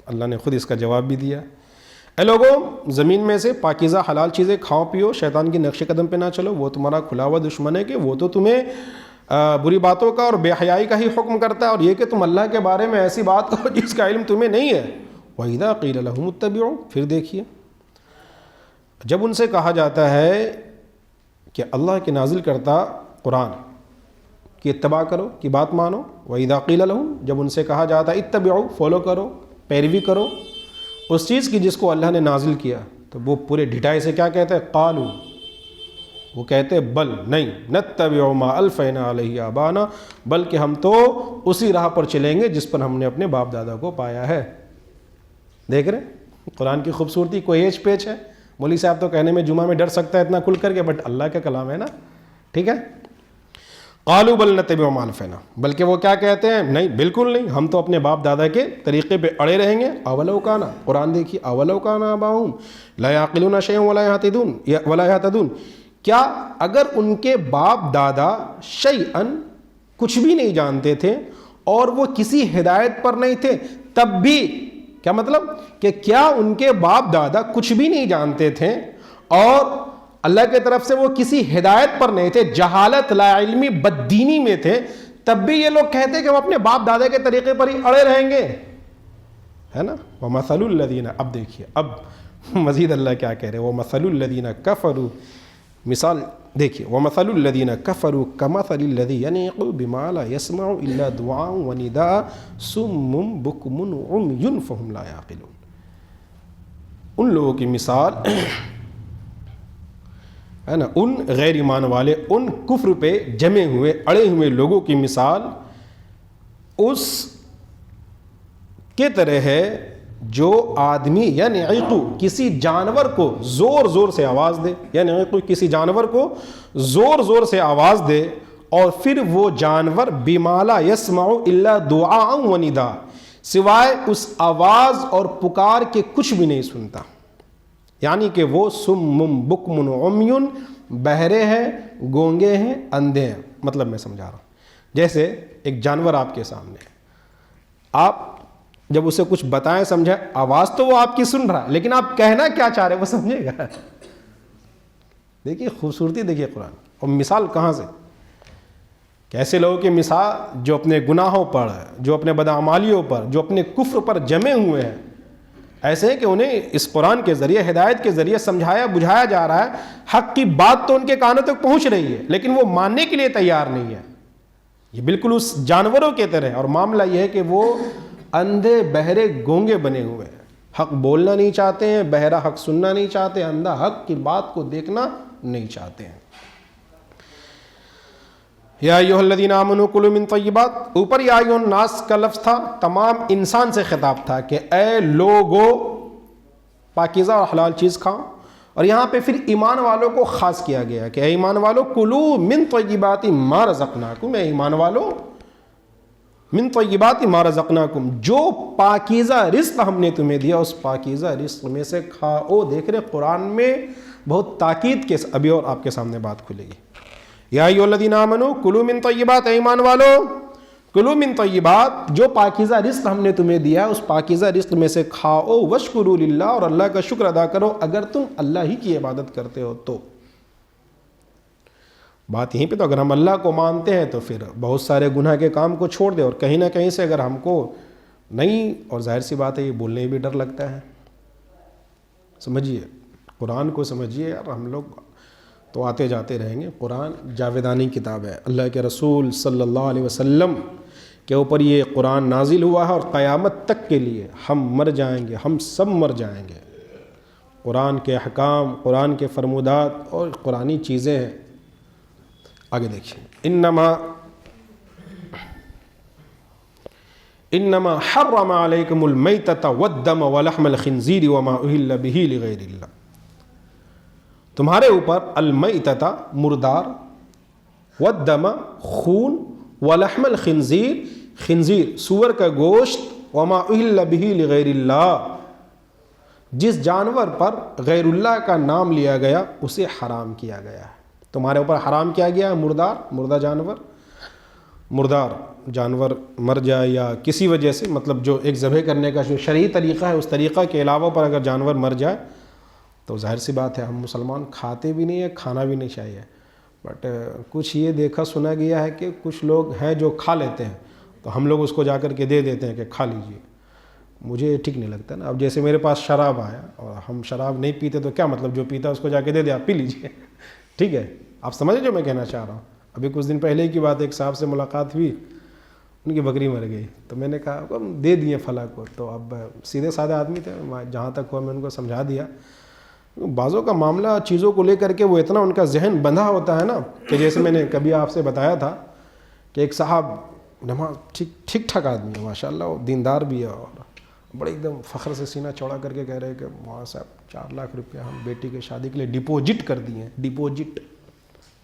اللہ نے خود اس کا جواب بھی دیا. اے لوگوں، زمین میں سے پاکیزہ حلال چیزیں کھاؤ پیو، شیطان کی نقش قدم پہ نہ چلو، وہ تمہارا کھلا ہوا دشمن ہے کہ وہ تو تمہیں بری باتوں کا اور بے حیائی کا ہی حکم کرتا ہے، اور یہ کہ تم اللہ کے بارے میں ایسی بات کہو جس کا علم تمہیں نہیں ہے. وَإِذَا قِيلَ لَهُمُ اتَّبِعُوا، پھر دیکھیے جب ان سے کہا جاتا ہے کہ اللہ کے نازل کرتا قرآن کی اتباع کرو، کی بات مانو. وَإِذَا قِيلَ لَهُمْ، جب ان سے کہا جاتا ہے اتبعوا، فالو کرو، پیروی کرو. اس چیز کی جس کو اللہ نے نازل کیا، تو وہ پورے ڈھٹائی سے کیا کہتے ہیں؟ قالو، وہ کہتے بل نہیں، نتبع ما الفینا علیہ آبانا، بلکہ ہم تو اسی راہ پر چلیں گے جس پر ہم نے اپنے باپ دادا کو پایا ہے۔ دیکھ رہے قرآن کی خوبصورتی، کوئی ایج پیچ ہے؟ مولوی صاحب تو کہنے میں جمعہ میں ڈر سکتا ہے اتنا کھل کر کے، بٹ اللہ کا کلام ہے نا، ٹھیک ہے۔ قالوا بل نتبع ما الفینا، بلکہ وہ کیا کہتے ہیں؟ نہیں، بالکل نہیں، ہم تو اپنے باپ دادا کے طریقے پہ اڑے رہیں گے۔ اولو کانا، قرآن دیکھیے، اولو کانا آباؤہم لا یعقلون شیئا ولا یہتدون، کیا اگر ان کے باپ دادا شیئن کچھ بھی نہیں جانتے تھے اور وہ کسی ہدایت پر نہیں تھے تب بھی، کیا مطلب کہ کیا ان کے باپ دادا کچھ بھی نہیں جانتے تھے اور اللہ کی طرف سے وہ کسی ہدایت پر نہیں تھے، جہالت، لا علمی، بددینی میں تھے، تب بھی یہ لوگ کہتے کہ ہم اپنے باپ دادا کے طریقے پر ہی اڑے رہیں گے، ہے نا؟ وَمَثَلُ الَّذِينَ، اب دیکھیے اب مزید اللہ کیا کہہ رہے ہیں، وَمَثَلُ الَّذِينَ كَفَرُوا، مثال دیکھیے، وَمَثَلُ الَّذِينَ كَفَرُوا كَمَثَلِ الَّذِي يَنِعُ بِمَا لَا يَسْمَعُ إِلَّا دُعَاءً وَنِدَاءً صُمٌّ بُكْمٌ عُمْيٌ فَهُمْ لَا يَعْقِلُونَ۔ ان لوگوں کی مثال ہے نا، ان غیر ایمان والے، ان کفر پہ جمے ہوئے اڑے ہوئے لوگوں کی مثال اس کے طرح ہے جو آدمی یعنعقو، کسی جانور کو زور زور سے آواز دے، یعنعقو، کسی جانور کو زور زور سے آواز دے اور پھر وہ جانور بما لا یسمع الا دعاء و نداء، سوائے اس آواز اور پکار کے کچھ بھی نہیں سنتا، یعنی کہ وہ سم بکم عمی، بہرے ہیں، گونگے ہیں، اندھے ہیں۔ مطلب میں سمجھا رہا ہوں، جیسے ایک جانور آپ کے سامنے ہے، آپ جب اسے کچھ بتائیں سمجھائیں، آواز تو وہ آپ کی سن رہا ہے لیکن آپ کہنا کیا چاہ رہے ہیں وہ سمجھے گا۔ دیکھیے خوبصورتی، دیکھیے قرآن، اور مثال کہاں سے، کیسے لوگوں کی مثال جو اپنے گناہوں پر، جو اپنے بدعمالیوں پر، جو اپنے کفر پر جمے ہوئے ہیں، ایسے ہیں کہ انہیں اس قرآن کے ذریعے، ہدایت کے ذریعے سمجھایا بجھایا جا رہا ہے، حق کی بات تو ان کے کانوں تک پہنچ رہی ہے لیکن وہ ماننے کے لیے تیار نہیں ہے۔ یہ بالکل اس جانوروں کے طرح ہے، اور معاملہ یہ ہے کہ وہ اندھے، بہرے، گونگے بنے ہوئے ہیں، حق بولنا نہیں چاہتے ہیں، بہرا حق سننا نہیں چاہتے، اندھا حق کی بات کو دیکھنا نہیں چاہتے ہیں۔ یا ایھا الذین آمنوا کلوا من طیبات، اوپر یا ایھا الناس کا لفظ تھا، تمام انسان سے خطاب تھا کہ اے لوگو پاکیزہ اور حلال چیز کھاؤ، اور یہاں پہ پھر ایمان والوں کو خاص کیا گیا کہ اے ایمان والو کلوا من طیبات ما رزقناکم، اے ایمان والو من طیبات ما رزقناکم، جو پاکیزہ رزق ہم نے تمہیں دیا اس پاکیزہ رزق میں سے کھاؤ۔ دیکھ رہے قرآن میں بہت تاکید کے، ابھی اور آپ کے سامنے بات کھلے گی۔ یا ایھا الذین آمنوا کلوا من طیبات، اے ایمان والو کلوا من طیبات، جو پاکیزہ رزق ہم نے تمہیں دیا اس پاکیزہ رزق میں سے کھاؤ، واشکروا للہ، اور اللہ کا شکر ادا کرو اگر تم اللہ ہی کی عبادت کرتے ہو تو۔ بات یہیں پہ تو اگر ہم اللہ کو مانتے ہیں تو پھر بہت سارے گناہ کے کام کو چھوڑ دیں، اور کہیں نہ کہیں سے اگر ہم کو نہیں، اور ظاہر سی بات ہے یہ بولنے میں بھی ڈر لگتا ہے، سمجھیے قرآن کو سمجھیے یار، ہم لوگ تو آتے جاتے رہیں گے۔ قرآن جاویدانی کتاب ہے، اللہ کے رسول صلی اللہ علیہ وسلم کے اوپر یہ قرآن نازل ہوا ہے، اور قیامت تک کے لیے ہم مر جائیں گے، ہم سب مر جائیں گے۔ قرآن کے احکام، قرآن کے فرمودات اور قرآنی چیزیں ہیں۔ آگے دیکھیں، انما حرم علیکم المیتۃ والدم ولحم الخنزیر وما اہل بہ لغیر اللہ، تمہارے اوپر المیتۃ مردار، والدم خون، ولحم الخنزیر خنزیر سور کا گوشت، وما اہل بہ لغیر اللہ، جس جانور پر غیر اللہ کا نام لیا گیا اسے حرام کیا گیا ہے۔ تمہارے اوپر حرام کیا گیا ہے مردار جانور، مردار جانور مر جائے یا کسی وجہ سے، مطلب جو ایک ذبح کرنے کا جو شرعی طریقہ ہے اس طریقہ کے علاوہ پر اگر جانور مر جائے تو ظاہر سی بات ہے ہم مسلمان کھاتے بھی نہیں ہیں، کھانا بھی نہیں چاہیے، بٹ کچھ یہ دیکھا سنا گیا ہے کہ کچھ لوگ ہیں جو کھا لیتے ہیں، تو ہم لوگ اس کو جا کر کے دے دیتے ہیں کہ کھا لیجئے۔ مجھے ٹھیک نہیں لگتا نا۔ اب جیسے میرے پاس شراب آیا اور ہم شراب نہیں پیتے تو کیا مطلب، جو پیتا اس کو جا کے دے دے آپ پی لیجئے، ٹھیک ہے؟ آپ سمجھیں جو میں کہنا چاہ رہا ہوں۔ ابھی کچھ دن پہلے کی بات، ایک صاحب سے ملاقات ہوئی ان کی بکری مر گئی. تو میں نے کہا ہم دے دیے فلاں کو. تو اب سیدھے سادھے آدمی تھے, جہاں تک ہوا میں ان کو سمجھا دیا. بعضوں کا معاملہ چیزوں کو لے کر کے وہ اتنا ان کا ذہن بندھا ہوتا ہے نا, کہ جیسے میں نے کبھی آپ سے بتایا تھا کہ ایک صاحب نماز ٹھیک ٹھاک آدمی ہے ماشاء اللہ, وہ دیندار بھی ہے, اور بڑے ایک دم فخر سے سینہ چوڑا کر کے کہہ رہے کہ مولانا صاحب 4 لاکھ روپیہ ہم بیٹی کی شادی کے لیے ڈپوزٹ کر دیے ہیں, ڈپوزٹ ایک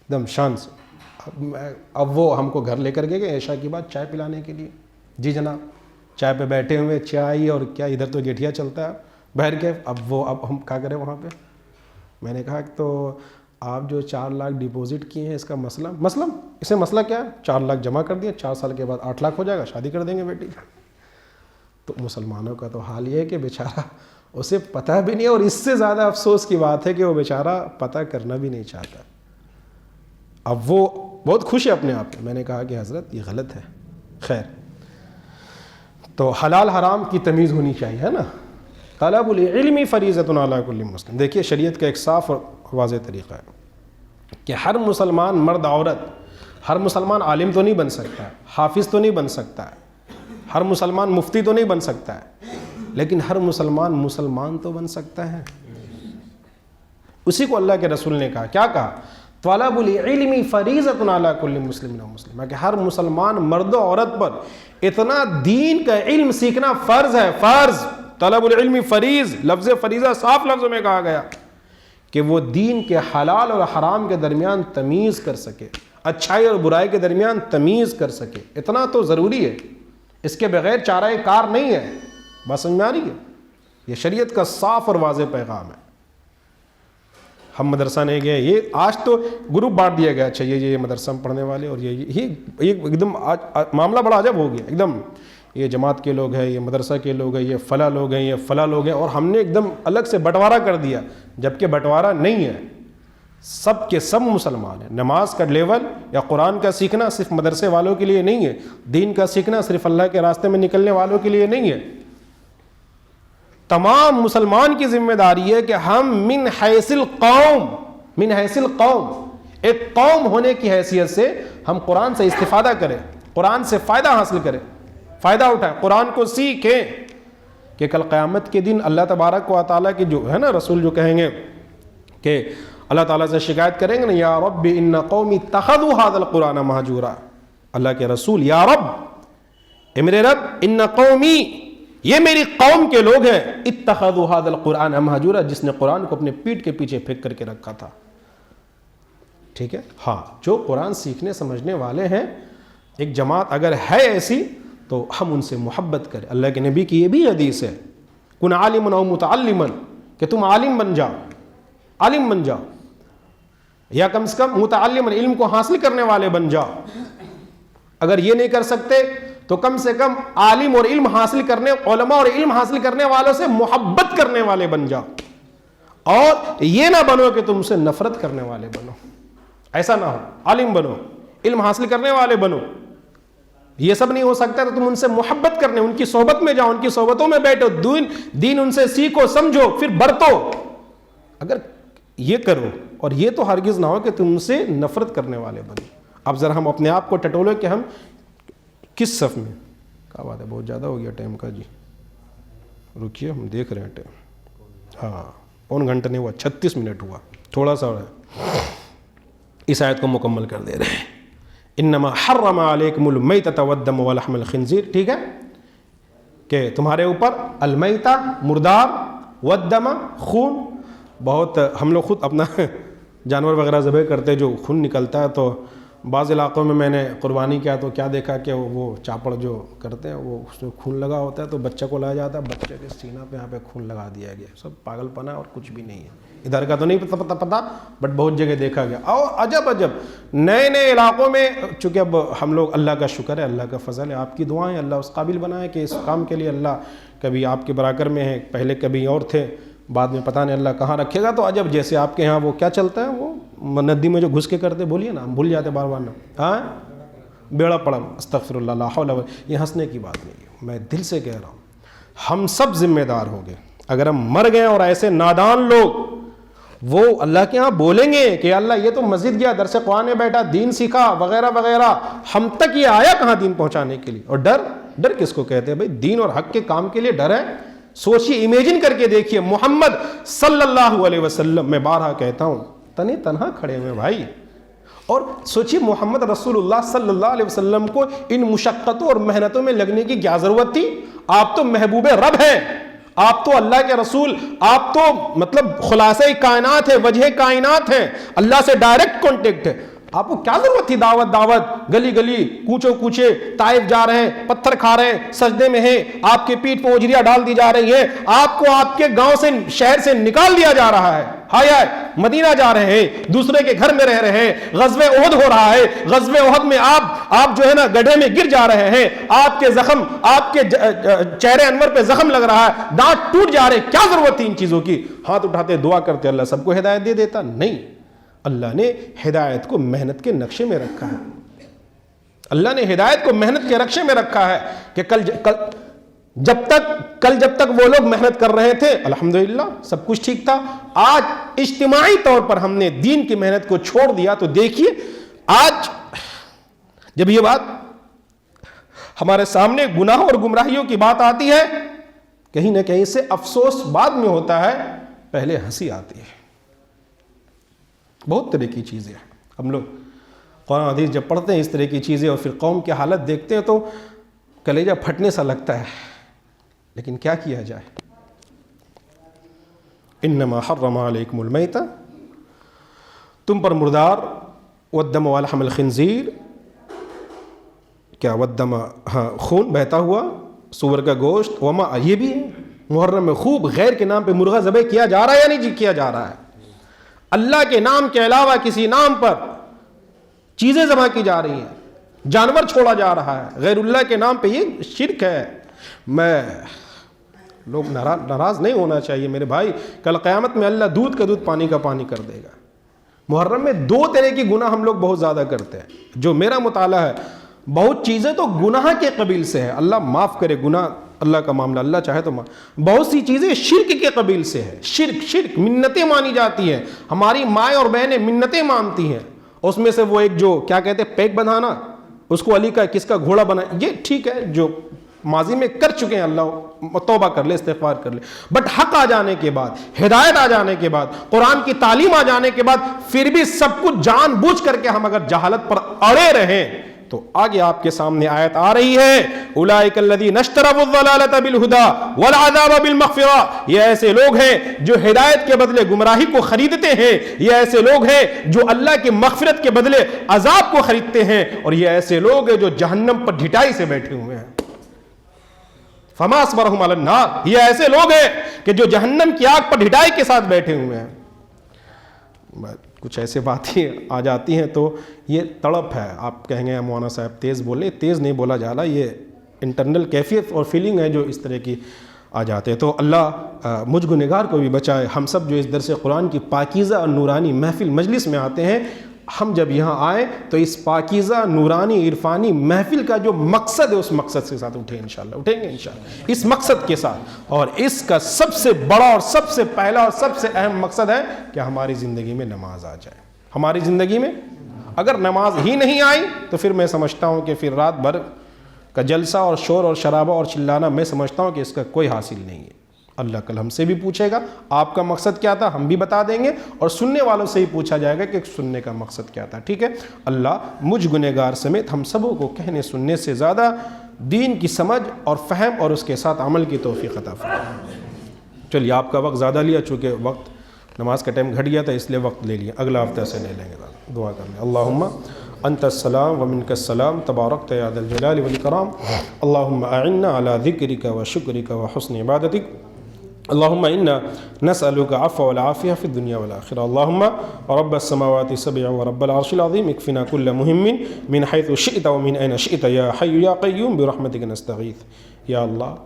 دم شان سے. اب وہ ہم کو گھر لے کر گئے عشاء کے بعد چائے پلانے کے لیے. جی جناب, چائے پہ بیٹھے ہوئے, چائے اور کیا ادھر تو گٹھیا چلتا ہے بہر کے. اب ہم کیا کریں وہاں پہ. میں نے کہا کہ تو آپ جو 4 لاکھ ڈپوزٹ کیے ہیں اس کا اسے مسئلہ کیا ہے, 4 لاکھ جمع کر دیے, 4 سال کے بعد 8 لاکھ ہو جائے گا, شادی کر دیں گے بیٹی کا. تو مسلمانوں کا تو حال یہ ہے کہ بیچارہ اسے پتہ بھی نہیں, اور اس سے زیادہ افسوس کی بات ہے کہ وہ بیچارہ پتہ کرنا بھی نہیں چاہتا. اب وہ بہت خوش ہے اپنے آپ میں. میں نے کہا کہ حضرت یہ غلط ہے. خیر, تو حلال حرام کی تمیز ہونی چاہیے, ہے نا. طلب العلم فریضۃ علی کل مسلم. دیکھیے شریعت کا ایک صاف اور واضح طریقہ ہے کہ ہر مسلمان مرد عورت, ہر مسلمان عالم تو نہیں بن سکتا ہے, حافظ تو نہیں بن سکتا ہے, ہر مسلمان مفتی تو نہیں بن سکتا ہے, لیکن ہر مسلمان تو بن سکتا ہے. اسی کو اللہ کے رسول نے کہا, کیا کہا, طلب العلم فریضۃ علی کل مسلم و مسلمہ, کہ ہر مسلمان مرد و عورت پر اتنا دین کا علم سیکھنا فرض ہے. فرض, طلب العلم فریض, لفظ فریضہ صاف لفظوں میں کہا گیا کہ وہ دین کے حلال اور حرام کے درمیان تمیز کر سکے, اچھائی اور برائی کے درمیان تمیز کر سکے. اتنا تو ضروری ہے, اس کے بغیر چارہ کار نہیں ہے. بات سمجھ میں آ رہی ہے؟ یہ شریعت کا صاف اور واضح پیغام ہے. ہم مدرسہ نہیں گئے, یہ آج تو گروپ بانٹ دیا گیا, اچھا یہ مدرسہ میں پڑھنے والے, اور یہ ایک دم معاملہ بڑا عجب ہو گیا. ایک دم یہ جماعت کے لوگ ہیں, یہ مدرسہ کے لوگ ہیں, یہ فلاں لوگ ہیں, یہ فلاں لوگ ہیں, اور ہم نے ایک دم الگ سے بٹوارا کر دیا, جبکہ بٹوارا نہیں ہے. سب کے سب مسلمان ہیں. نماز کا لیول یا قرآن کا سیکھنا صرف مدرسے والوں کے لیے نہیں ہے, دین کا سیکھنا صرف اللہ کے راستے میں نکلنے والوں کے لیے نہیں ہے. تمام مسلمان کی ذمہ داری ہے کہ ہم من حیث القوم, ایک قوم ہونے کی حیثیت سے ہم قرآن سے استفادہ کریں, قرآن سے فائدہ حاصل کریں, فائدہ اٹھائیں, قرآن کو سیکھیں, کہ کل قیامت کے دن اللہ تبارک و تعالیٰ کی جو ہے نا رسول جو کہیں گے کہ اللہ تعالیٰ سے شکایت کریں گے نا, یا رب ان قومی اتخذوا ھذا القرآن مہجورا. اللہ کے رسول, یا رب, اے میرے رب, ان قومی, یہ میری قوم کے لوگ ہیں, اتخذوا ھذا القرآن مہجورا, جس نے قرآن کو اپنے پیٹھ کے پیچھے پھینک کر کے رکھا تھا. ٹھیک ہے, ہاں, جو قرآن سیکھنے سمجھنے والے ہیں, ایک جماعت اگر ہے ایسی تو ہم ان سے محبت کریں. اللہ کے نبی کی یہ بھی حدیث ہے, کن عالما او متعلما, کہ تم عالم بن جاؤ, عالم بن جاؤ, یا کم سے کم متعلما, علم کو حاصل کرنے والے بن جاؤ. اگر یہ نہیں کر سکتے تو کم سے کم عالم اور علم حاصل کرنے, علماء اور علم حاصل کرنے والوں سے محبت کرنے والے بن جاؤ, اور یہ نہ بنو کہ تم سے نفرت کرنے والے بنو. ایسا نہ ہو, عالم بنو, علم حاصل کرنے والے بنو. یہ سب نہیں ہو سکتا تو تم ان سے محبت کرنے, ان کی صحبت میں جاؤ, ان کی صحبتوں میں بیٹھو, دین ان سے سیکھو, سمجھو, پھر برتو. اگر یہ کرو, اور یہ تو ہرگز نہ ہو کہ تم ان سے نفرت کرنے والے بنو. اب ذرا ہم اپنے آپ کو ٹٹولے کہ ہم کس صف میں. کیا بات ہے, بہت زیادہ ہو گیا ٹائم کا جی, رکیے ہم دیکھ رہے ہیں ٹائم. ہاں, 1 گھنٹہ نہیں ہوا, 36 منٹ ہوا, تھوڑا سا ہے. اس آیت کو مکمل کر دے رہے ہیں. انما حرم علیکم المیتۃ والدم ولحم الخنزیر. ٹھیک ہے, کہ تمہارے اوپر المیتہ مردار, والدم خون. بہت ہم لوگ خود اپنا جانور وغیرہ ذبح کرتے, جو خون نکلتا ہے, تو بعض علاقوں میں نے قربانی کیا تو کیا دیکھا کہ وہ چاپڑ جو کرتے ہیں وہ اس میں خون لگا ہوتا ہے, تو بچہ کو لایا جاتا ہے, بچے کے سینہ پہ یہاں پہ خون لگا دیا گیا. سب پاگل پنا اور کچھ بھی نہیں ہے. ادھر کا تو نہیں پتا بٹ بہت جگہ دیکھا گیا. اور عجب نئے علاقوں میں, چونکہ اب ہم لوگ, اللہ کا شکر ہے, اللہ کا فضل ہے, آپ کی دعائیں, اللہ اس قابل بنائے کہ اس کام کے لیے اللہ کبھی آپ کے براکر میں ہیں, پہلے کبھی اور تھے, بعد میں پتہ نہیں اللہ کہاں رکھے گا. تو عجب, جیسے آپ کے یہاں وہ کیا چلتا ہے, وہ ندی میں جو گھس کے کرتے, بولیے نا, ہم بھول جاتے بار بار نا, ہاں, بیڑا پڑم, استغفر اللہ, لا حول ولا قوة. یہ ہنسنے کی بات نہیں ہے, میں دل سے کہہ رہا ہوں, ہم سب ذمہ دار ہوں گے. اگر ہم مر گئے اور ایسے نادان لوگ وہ اللہ کے ہاں بولیں گے کہ اللہ یہ تو مسجد گیا، درس قرآن میں بیٹھا، دین سیکھا وغیرہ وغیرہ، ہم تک یہ آیا کہاں دین پہنچانے کے لیے؟ اور ڈر کس کو کہتے ہیں بھائی؟ دین اور حق کے کام کے لیے ڈر ہے؟ سوچیے، امیجن کر کے دیکھیے، محمد صلی اللہ علیہ وسلم، میں بارہا کہتا ہوں، تنے تنہا کھڑے ہوئے بھائی، اور سوچیے محمد رسول اللہ صلی اللہ علیہ وسلم کو ان مشقتوں اور محنتوں میں لگنے کی کیا ضرورت تھی؟ آپ تو محبوب رب ہیں، آپ تو اللہ کے رسول، آپ تو مطلب خلاصہ کائنات ہے، وجہ کائنات ہے، اللہ سے ڈائریکٹ کانٹیکٹ ہے، آپ کو کیا ضرورت تھی دعوت، گلی گلی کوچے کوچے طائف جا رہے ہیں، پتھر کھا رہے ہیں، سجدے میں ہیں، آپ کے پیٹھ پہ اجریاں ڈال دی جا رہی ہیں، آپ کو آپ کے گاؤں سے، شہر سے نکال دیا جا رہا ہے، ہائے مدینہ جا رہے ہیں، دوسرے کے گھر میں رہ رہے ہیں، غزوہ احد ہو رہا ہے، غزوہ احد میں آپ جو ہے نا گڈھے میں گر جا رہے ہیں، آپ کے زخم، آپ کے چہرے انور پہ زخم لگ رہا ہے، دانت ٹوٹ جا رہے ہیں، کیا ضرورت تھی ان چیزوں کی؟ ہاتھ اٹھاتے دعا کرتے اللہ سب کو ہدایت دے دیتا؟ نہیں، اللہ نے ہدایت کو محنت کے نقشے میں رکھا ہے، اللہ نے ہدایت کو محنت کے نقشے میں رکھا ہے کہ جب تک وہ لوگ محنت کر رہے تھے الحمدللہ سب کچھ ٹھیک تھا، آج اجتماعی طور پر ہم نے دین کی محنت کو چھوڑ دیا تو دیکھیے آج جب یہ بات ہمارے سامنے گناہوں اور گمراہیوں کی بات آتی ہے، کہیں نہ کہیں سے افسوس بعد میں ہوتا ہے، پہلے ہنسی آتی ہے۔ بہت طرح کی چیزیں ہم لوگ قرآن حدیث جب پڑھتے ہیں اس طرح کی چیزیں اور پھر قوم کی حالت دیکھتے ہیں تو کلیجہ پھٹنے سا لگتا ہے، لیکن کیا کیا جائے؟ انما حرم علیکم المیتہ، تم پر مردار، والدم ولحم الخنزیر، کیا والدم، ہاں خون بہتا ہوا، سور کا گوشت، وما، یہ بھی ہے محرم میں خوب غیر کے نام پہ مرغہ ذبح کیا جا رہا ہے یا نہیں کیا جا رہا ہے؟ اللہ کے نام کے علاوہ کسی نام پر چیزیں ذبح کی جا رہی ہیں، جانور چھوڑا جا رہا ہے غیر اللہ کے نام پہ، یہ شرک ہے۔ لوگ ناراض نہیں ہونا چاہیے میرے بھائی، کل قیامت میں اللہ دودھ کا دودھ پانی کا پانی کر دے گا۔ محرم میں دو طرح کی گناہ ہم لوگ بہت زیادہ کرتے ہیں، جو میرا مطالعہ ہے بہت چیزیں تو گناہ کے قبیل سے ہے، اللہ معاف کرے، گناہ اللہ کا معاملہ، اللہ چاہے تو بہت سی چیزیں شرک کے قبیل سے ہے، شرک منتیں مانی جاتی ہیں، ہماری مائیں اور بہنیں منتیں مانتی ہیں، اس میں سے وہ ایک جو کیا کہتے ہیں پیک بندھانا، اس کو علی کا کس کا گھوڑا بنا، یہ ٹھیک ہے جو ماضی میں کر چکے ہیں، اللہ توبہ کر لے، استغفار کر لے، بٹ حق آ جانے کے بعد، ہدایت آ جانے کے بعد، قرآن کی تعلیم آ جانے کے بعد پھر بھی سب کچھ جان بوجھ کر کے ہم اگر جہالت پر اڑے رہیں تو آگے آپ کے سامنے آیت آ رہی ہے، اولئک الذین اشتروا الضلالۃ بالہدی والعذاب بالمغفرہ، یہ ایسے لوگ ہیں جو ہدایت کے بدلے گمراہی کو خریدتے ہیں، یہ ایسے لوگ ہیں جو اللہ کی مغفرت کے بدلے عذاب کو خریدتے ہیں، اور یہ ایسے لوگ ہیں جو جہنم پر ڈھٹائی سے بیٹھے ہوئے ہیں۔ فما اصبرهم علی النار، یہ ایسے لوگ ہیں کہ جو جہنم کی آگ پر ڈھٹائی کے ساتھ بیٹھے ہوئے ہیں۔ کچھ ایسے باتیں آ جاتی ہیں تو یہ تڑپ ہے، آپ کہیں گے مولانا صاحب تیز بولے، تیز نہیں بولا جا رہا، یہ انٹرنل کیفیت اور فیلنگ ہے جو اس طرح کی آ جاتے ہیں۔ تو اللہ مجھ گنہگار کو بھی بچائے، ہم سب جو اس درس قرآن کی پاکیزہ اور نورانی محفل مجلس میں آتے ہیں، ہم جب یہاں آئیں تو اس پاکیزہ نورانی عرفانی محفل کا جو مقصد ہے اس مقصد کے ساتھ اٹھیں انشاءاللہ، اٹھیں گے انشاءاللہ اس مقصد کے ساتھ، اور اس کا سب سے بڑا اور سب سے پہلا اور سب سے اہم مقصد ہے کہ ہماری زندگی میں نماز آ جائے۔ ہماری زندگی میں اگر نماز ہی نہیں آئی تو پھر میں سمجھتا ہوں کہ پھر رات بھر کا جلسہ اور شور اور شرابہ اور چلانا، میں سمجھتا ہوں کہ اس کا کوئی حاصل نہیں ہے۔ اللہ کل ہم سے بھی پوچھے گا آپ کا مقصد کیا تھا، ہم بھی بتا دیں گے، اور سننے والوں سے ہی پوچھا جائے گا کہ سننے کا مقصد کیا تھا، ٹھیک ہے؟ اللہ مجھ گنہگار سمیت ہم سبوں کو کہنے سننے سے زیادہ دین کی سمجھ اور فہم اور اس کے ساتھ عمل کی توفیق عطا فرمائے۔ چلیے آپ کا وقت زیادہ لیا، چونکہ وقت نماز کا ٹائم گھٹ گیا تھا اس لیے وقت لے لیا، اگلا ہفتہ سے لے لیں گے، دعا کر لیں۔ اللہم انت السلام ومنک السلام تبارکت یا ذا الجلال والاکرام، اللہم اعنا علی ذکرک وشکرک وحسن عبادتک، اللهم إنا نسألك عفو والعافية في الدنيا والآخرة، اللهم رب السماوات السبع ورب العرش العظيم اكفنا كل مهم من حيث شئت ومن أين شئت يا حي يا قيوم برحمتك نستغيث۔ یا اللہ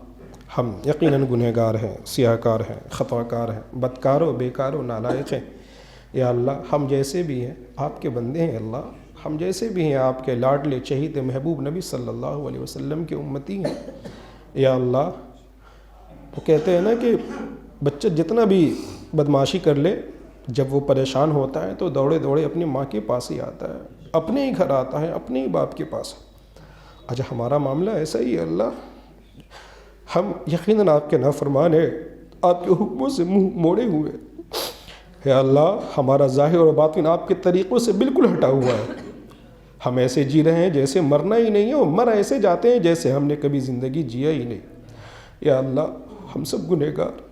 ہم یقیناً گنہگار ہیں، سیاہ کار ہیں، خطا کار ہیں، بدکار و بیکار و نالائق ہیں، یا اللہ ہم جیسے بھی ہیں آپ کے بندے ہیں، اللہ ہم جیسے بھی ہیں آپ کے لاڈلے چہیتے محبوب نبی صلی اللہ علیہ وسلم کے امتی ہیں، یا اللہ وہ کہتے ہیں نا کہ بچہ جتنا بھی بدمعاشی کر لے جب وہ پریشان ہوتا ہے تو دوڑے دوڑے اپنی ماں کے پاس ہی آتا ہے، اپنے ہی گھر آتا ہے، اپنے ہی باپ کے پاس۔ اچھا ہمارا معاملہ ایسا ہی ہے اللہ، ہم یقیناً آپ کے نافرمان ہیں، آپ کے حکموں سے منہ موڑے ہوئے، یا اللہ ہمارا ظاہر اور باطن آپ کے طریقوں سے بالکل ہٹا ہوا ہے، ہم ایسے جی رہے ہیں جیسے مرنا ہی نہیں ہے، اور مر ایسے جاتے ہیں جیسے ہم نے کبھی زندگی جیا ہی نہیں۔ یا اللہ ہم سب گنہگار،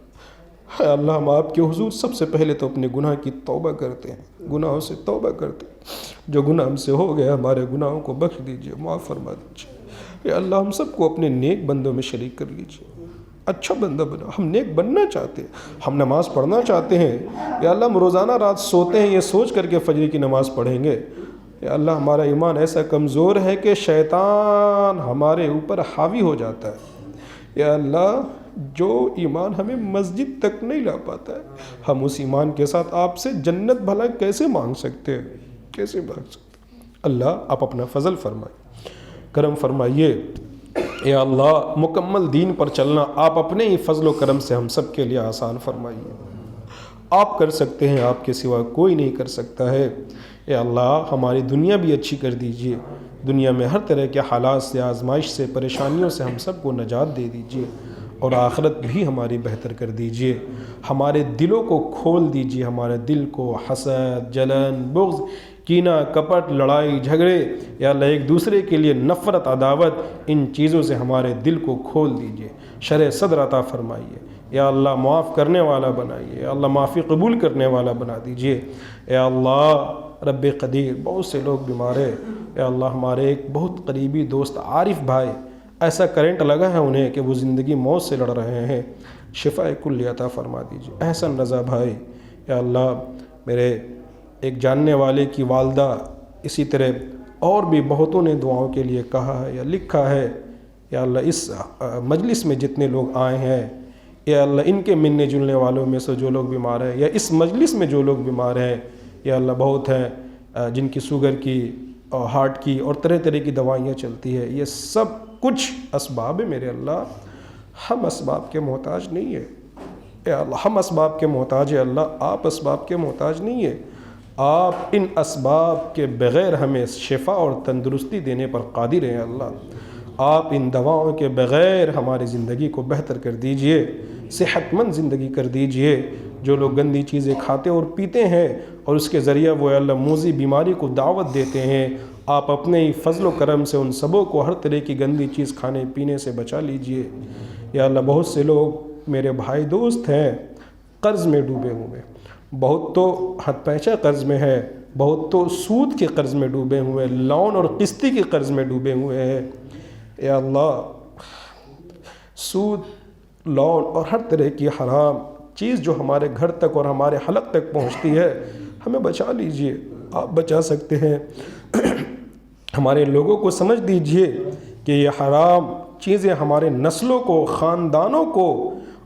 اے اللہ ہم آپ کے حضور سب سے پہلے تو اپنے گناہ کی توبہ کرتے ہیں، گناہوں سے توبہ کرتے ہیں، جو گناہ ہم سے ہو گیا ہمارے گناہوں کو بخش دیجئے، معاف فرما دیجئے۔ اے اللہ ہم سب کو اپنے نیک بندوں میں شریک کر لیجئے، اچھا بندہ بنا، ہم نیک بننا چاہتے ہیں، ہم نماز پڑھنا چاہتے ہیں۔ یا اللہ ہم روزانہ رات سوتے ہیں یہ سوچ کر کے فجر کی نماز پڑھیں گے۔ یا اللہ ہمارا ایمان ایسا کمزور ہے کہ شیطان ہمارے اوپر حاوی ہو جاتا ہے۔ یا اللہ جو ایمان ہمیں مسجد تک نہیں لا پاتا ہے، ہم اس ایمان کے ساتھ آپ سے جنت بھلا کیسے مانگ سکتے ہیں، کیسے مانگ سکتے ہیں؟ اللہ آپ اپنا فضل فرمائیے، کرم فرمائیے۔ یا اللہ مکمل دین پر چلنا آپ اپنے ہی فضل و کرم سے ہم سب کے لیے آسان فرمائیے، آپ کر سکتے ہیں، آپ کے سوا کوئی نہیں کر سکتا ہے۔ اے اللہ ہماری دنیا بھی اچھی کر دیجئے، دنیا میں ہر طرح کے حالات سے، آزمائش سے، پریشانیوں سے ہم سب کو نجات دے دیجئے، اور آخرت بھی ہماری بہتر کر دیجئے۔ ہمارے دلوں کو کھول دیجئے، ہمارے دل کو حسد، جلن، بغض، کینہ، کپٹ، لڑائی جھگڑے، یا اللہ ایک دوسرے کے لیے نفرت، عداوت، ان چیزوں سے ہمارے دل کو کھول دیجئے، شرح صدر عطا فرمائیے۔ یا اللہ معاف کرنے والا بنائیے، یا اللہ معافی قبول کرنے والا بنا دیجئے۔ یا اللہ رب قدیر بہت سے لوگ بیمار ہیں، یا اللہ ہمارے ایک بہت قریبی دوست عارف بھائی، ایسا کرنٹ لگا ہے انہیں کہ وہ زندگی موت سے لڑ رہے ہیں، شفاء کلی عطا فرما دیجئے۔ احسن رضا بھائی، یا اللہ میرے ایک جاننے والے کی والدہ، اسی طرح اور بھی بہتوں نے دعاؤں کے لیے کہا ہے یا لکھا ہے، یا اللہ اس مجلس میں جتنے لوگ آئے ہیں، یا اللہ ان کے ملنے جلنے والوں میں سے جو لوگ بیمار ہیں، یا اس مجلس میں جو لوگ بیمار ہیں، یا اللہ بہت ہیں جن کی شوگر کی اور ہارٹ کی اور طرح طرح کی دوائیاں چلتی ہے، یہ سب کچھ اسباب ہے میرے اللہ، ہم اسباب کے محتاج نہیں ہے۔ اے اللہ ہم اسباب کے محتاج ہے، اللہ آپ اسباب کے محتاج نہیں ہے، آپ ان اسباب کے بغیر ہمیں شفا اور تندرستی دینے پر قادر ہیں۔ اللہ آپ ان دواؤں کے بغیر ہماری زندگی کو بہتر کر دیجئے، صحت مند زندگی کر دیجئے۔ جو لوگ گندی چیزیں کھاتے اور پیتے ہیں اور اس کے ذریعہ وہ اللہ موذی بیماری کو دعوت دیتے ہیں، آپ اپنے ہی فضل و کرم سے ان سبوں کو ہر طرح کی گندی چیز کھانے پینے سے بچا لیجئے۔ یا اللہ بہت سے لوگ میرے بھائی دوست ہیں قرض میں ڈوبے ہوئے، بہت تو حد پیچہ قرض میں ہے، بہت تو سود کے قرض میں ڈوبے ہوئے، لون اور قسطی کے قرض میں ڈوبے ہوئے ہیں۔ یا اللہ سود، لون اور ہر طرح کی حرام چیز جو ہمارے گھر تک اور ہمارے حلق تک پہنچتی ہے ہمیں بچا لیجئے، آپ بچا سکتے ہیں۔ ہمارے لوگوں کو سمجھ دیجئے کہ یہ حرام چیزیں ہمارے نسلوں کو، خاندانوں کو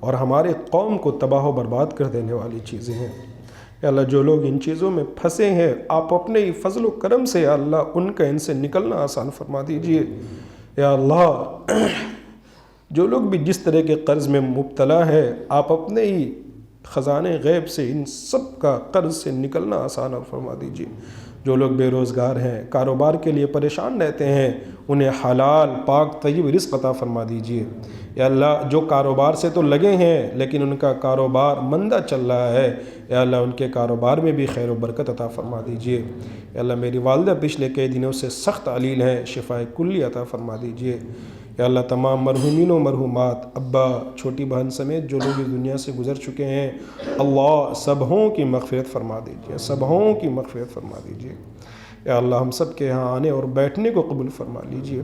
اور ہمارے قوم کو تباہ و برباد کر دینے والی چیزیں ہیں۔ یا اللہ جو لوگ ان چیزوں میں پھنسے ہیں آپ اپنے ہی فضل و کرم سے یا اللہ ان کا ان سے نکلنا آسان فرما دیجئے۔ یا اللہ جو لوگ بھی جس طرح کے قرض میں مبتلا ہے آپ اپنے ہی خزانے غیب سے ان سب کا قرض سے نکلنا آسان فرما دیجئے۔ جو لوگ بے روزگار ہیں، کاروبار کے لیے پریشان رہتے ہیں، انہیں حلال پاک طیب رزق عطا فرما دیجئے۔ یا اللہ جو کاروبار سے تو لگے ہیں لیکن ان کا کاروبار مندہ چل رہا ہے، یا اللہ ان کے کاروبار میں بھی خیر و برکت عطا فرما دیجئے۔ یا اللہ میری والدہ پچھلے کئی دنوں سے سخت علیل ہے، شفاء کلی عطا فرما دیجئے۔ یا اللہ تمام مرحومین و مرحومات، ابا چھوٹی بہن سمیت جو لوگ اس دنیا سے گزر چکے ہیں، اللہ سبھوں کی مغفرت فرما دیجئے، سبھوں کی مغفرت فرما دیجئے۔ یا اللہ ہم سب کے یہاں آنے اور بیٹھنے کو قبول فرما لیجئے۔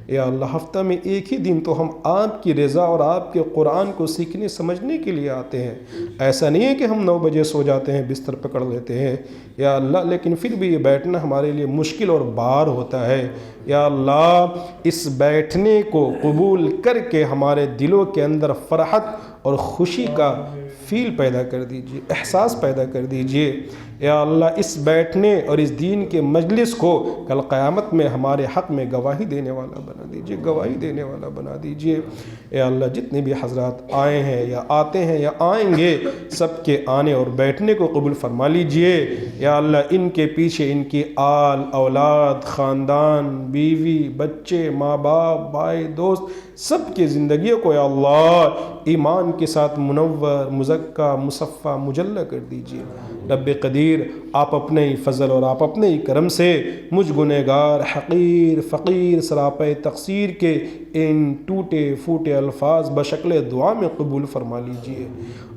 یا اللہ ہفتہ میں ایک ہی دن تو ہم آپ کی رضا اور آپ کے قرآن کو سیکھنے سمجھنے کے لیے آتے ہیں، ایسا نہیں ہے کہ ہم 9 بجے سو جاتے ہیں بستر پکڑ لیتے ہیں یا اللہ، لیکن پھر بھی یہ بیٹھنا ہمارے لیے مشکل اور بار ہوتا ہے۔ یا اللہ اس بیٹھنے کو قبول کر کے ہمارے دلوں کے اندر فرحت اور خوشی کا فیل پیدا کر دیجئے، احساس پیدا کر دیجئے۔ یا اللہ اس بیٹھنے اور اس دین کے مجلس کو کل قیامت میں ہمارے حق میں گواہی دینے والا بنا دیجئے، گواہی دینے والا بنا دیجئے۔ اے اللہ جتنے بھی حضرات آئے ہیں یا آتے ہیں یا آئیں گے، سب کے آنے اور بیٹھنے کو قبول فرما لیجئے۔ یا اللہ ان کے پیچھے ان کی آل اولاد، خاندان، بیوی، بچے، ماں باپ، بھائی، دوست، سب کی زندگیوں کو یا اللہ ایمان کے ساتھ منور، مزکہ، مصفہ، مجلہ کر دیجئے۔ رب قدیر آپ اپنے ہی فضل اور آپ اپنے ہی کرم سے مجھ گنہگار، حقیر، فقیر، سراپے تقصیر کے ان ٹوٹے پھوٹے الفاظ بشکل دعا میں قبول فرما لیجئے۔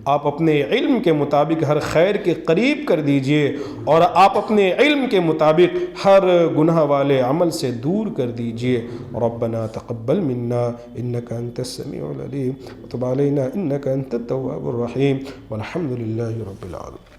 آپ اپنے علم کے مطابق ہر خیر کے قریب کر دیجئے اور آپ اپنے علم کے مطابق ہر گناہ والے عمل سے دور کر دیجئے۔ ربنا تقبل منا انك انت السميع العليم وتب علينا انك انت التواب الرحيم والحمد لله رب العالمين۔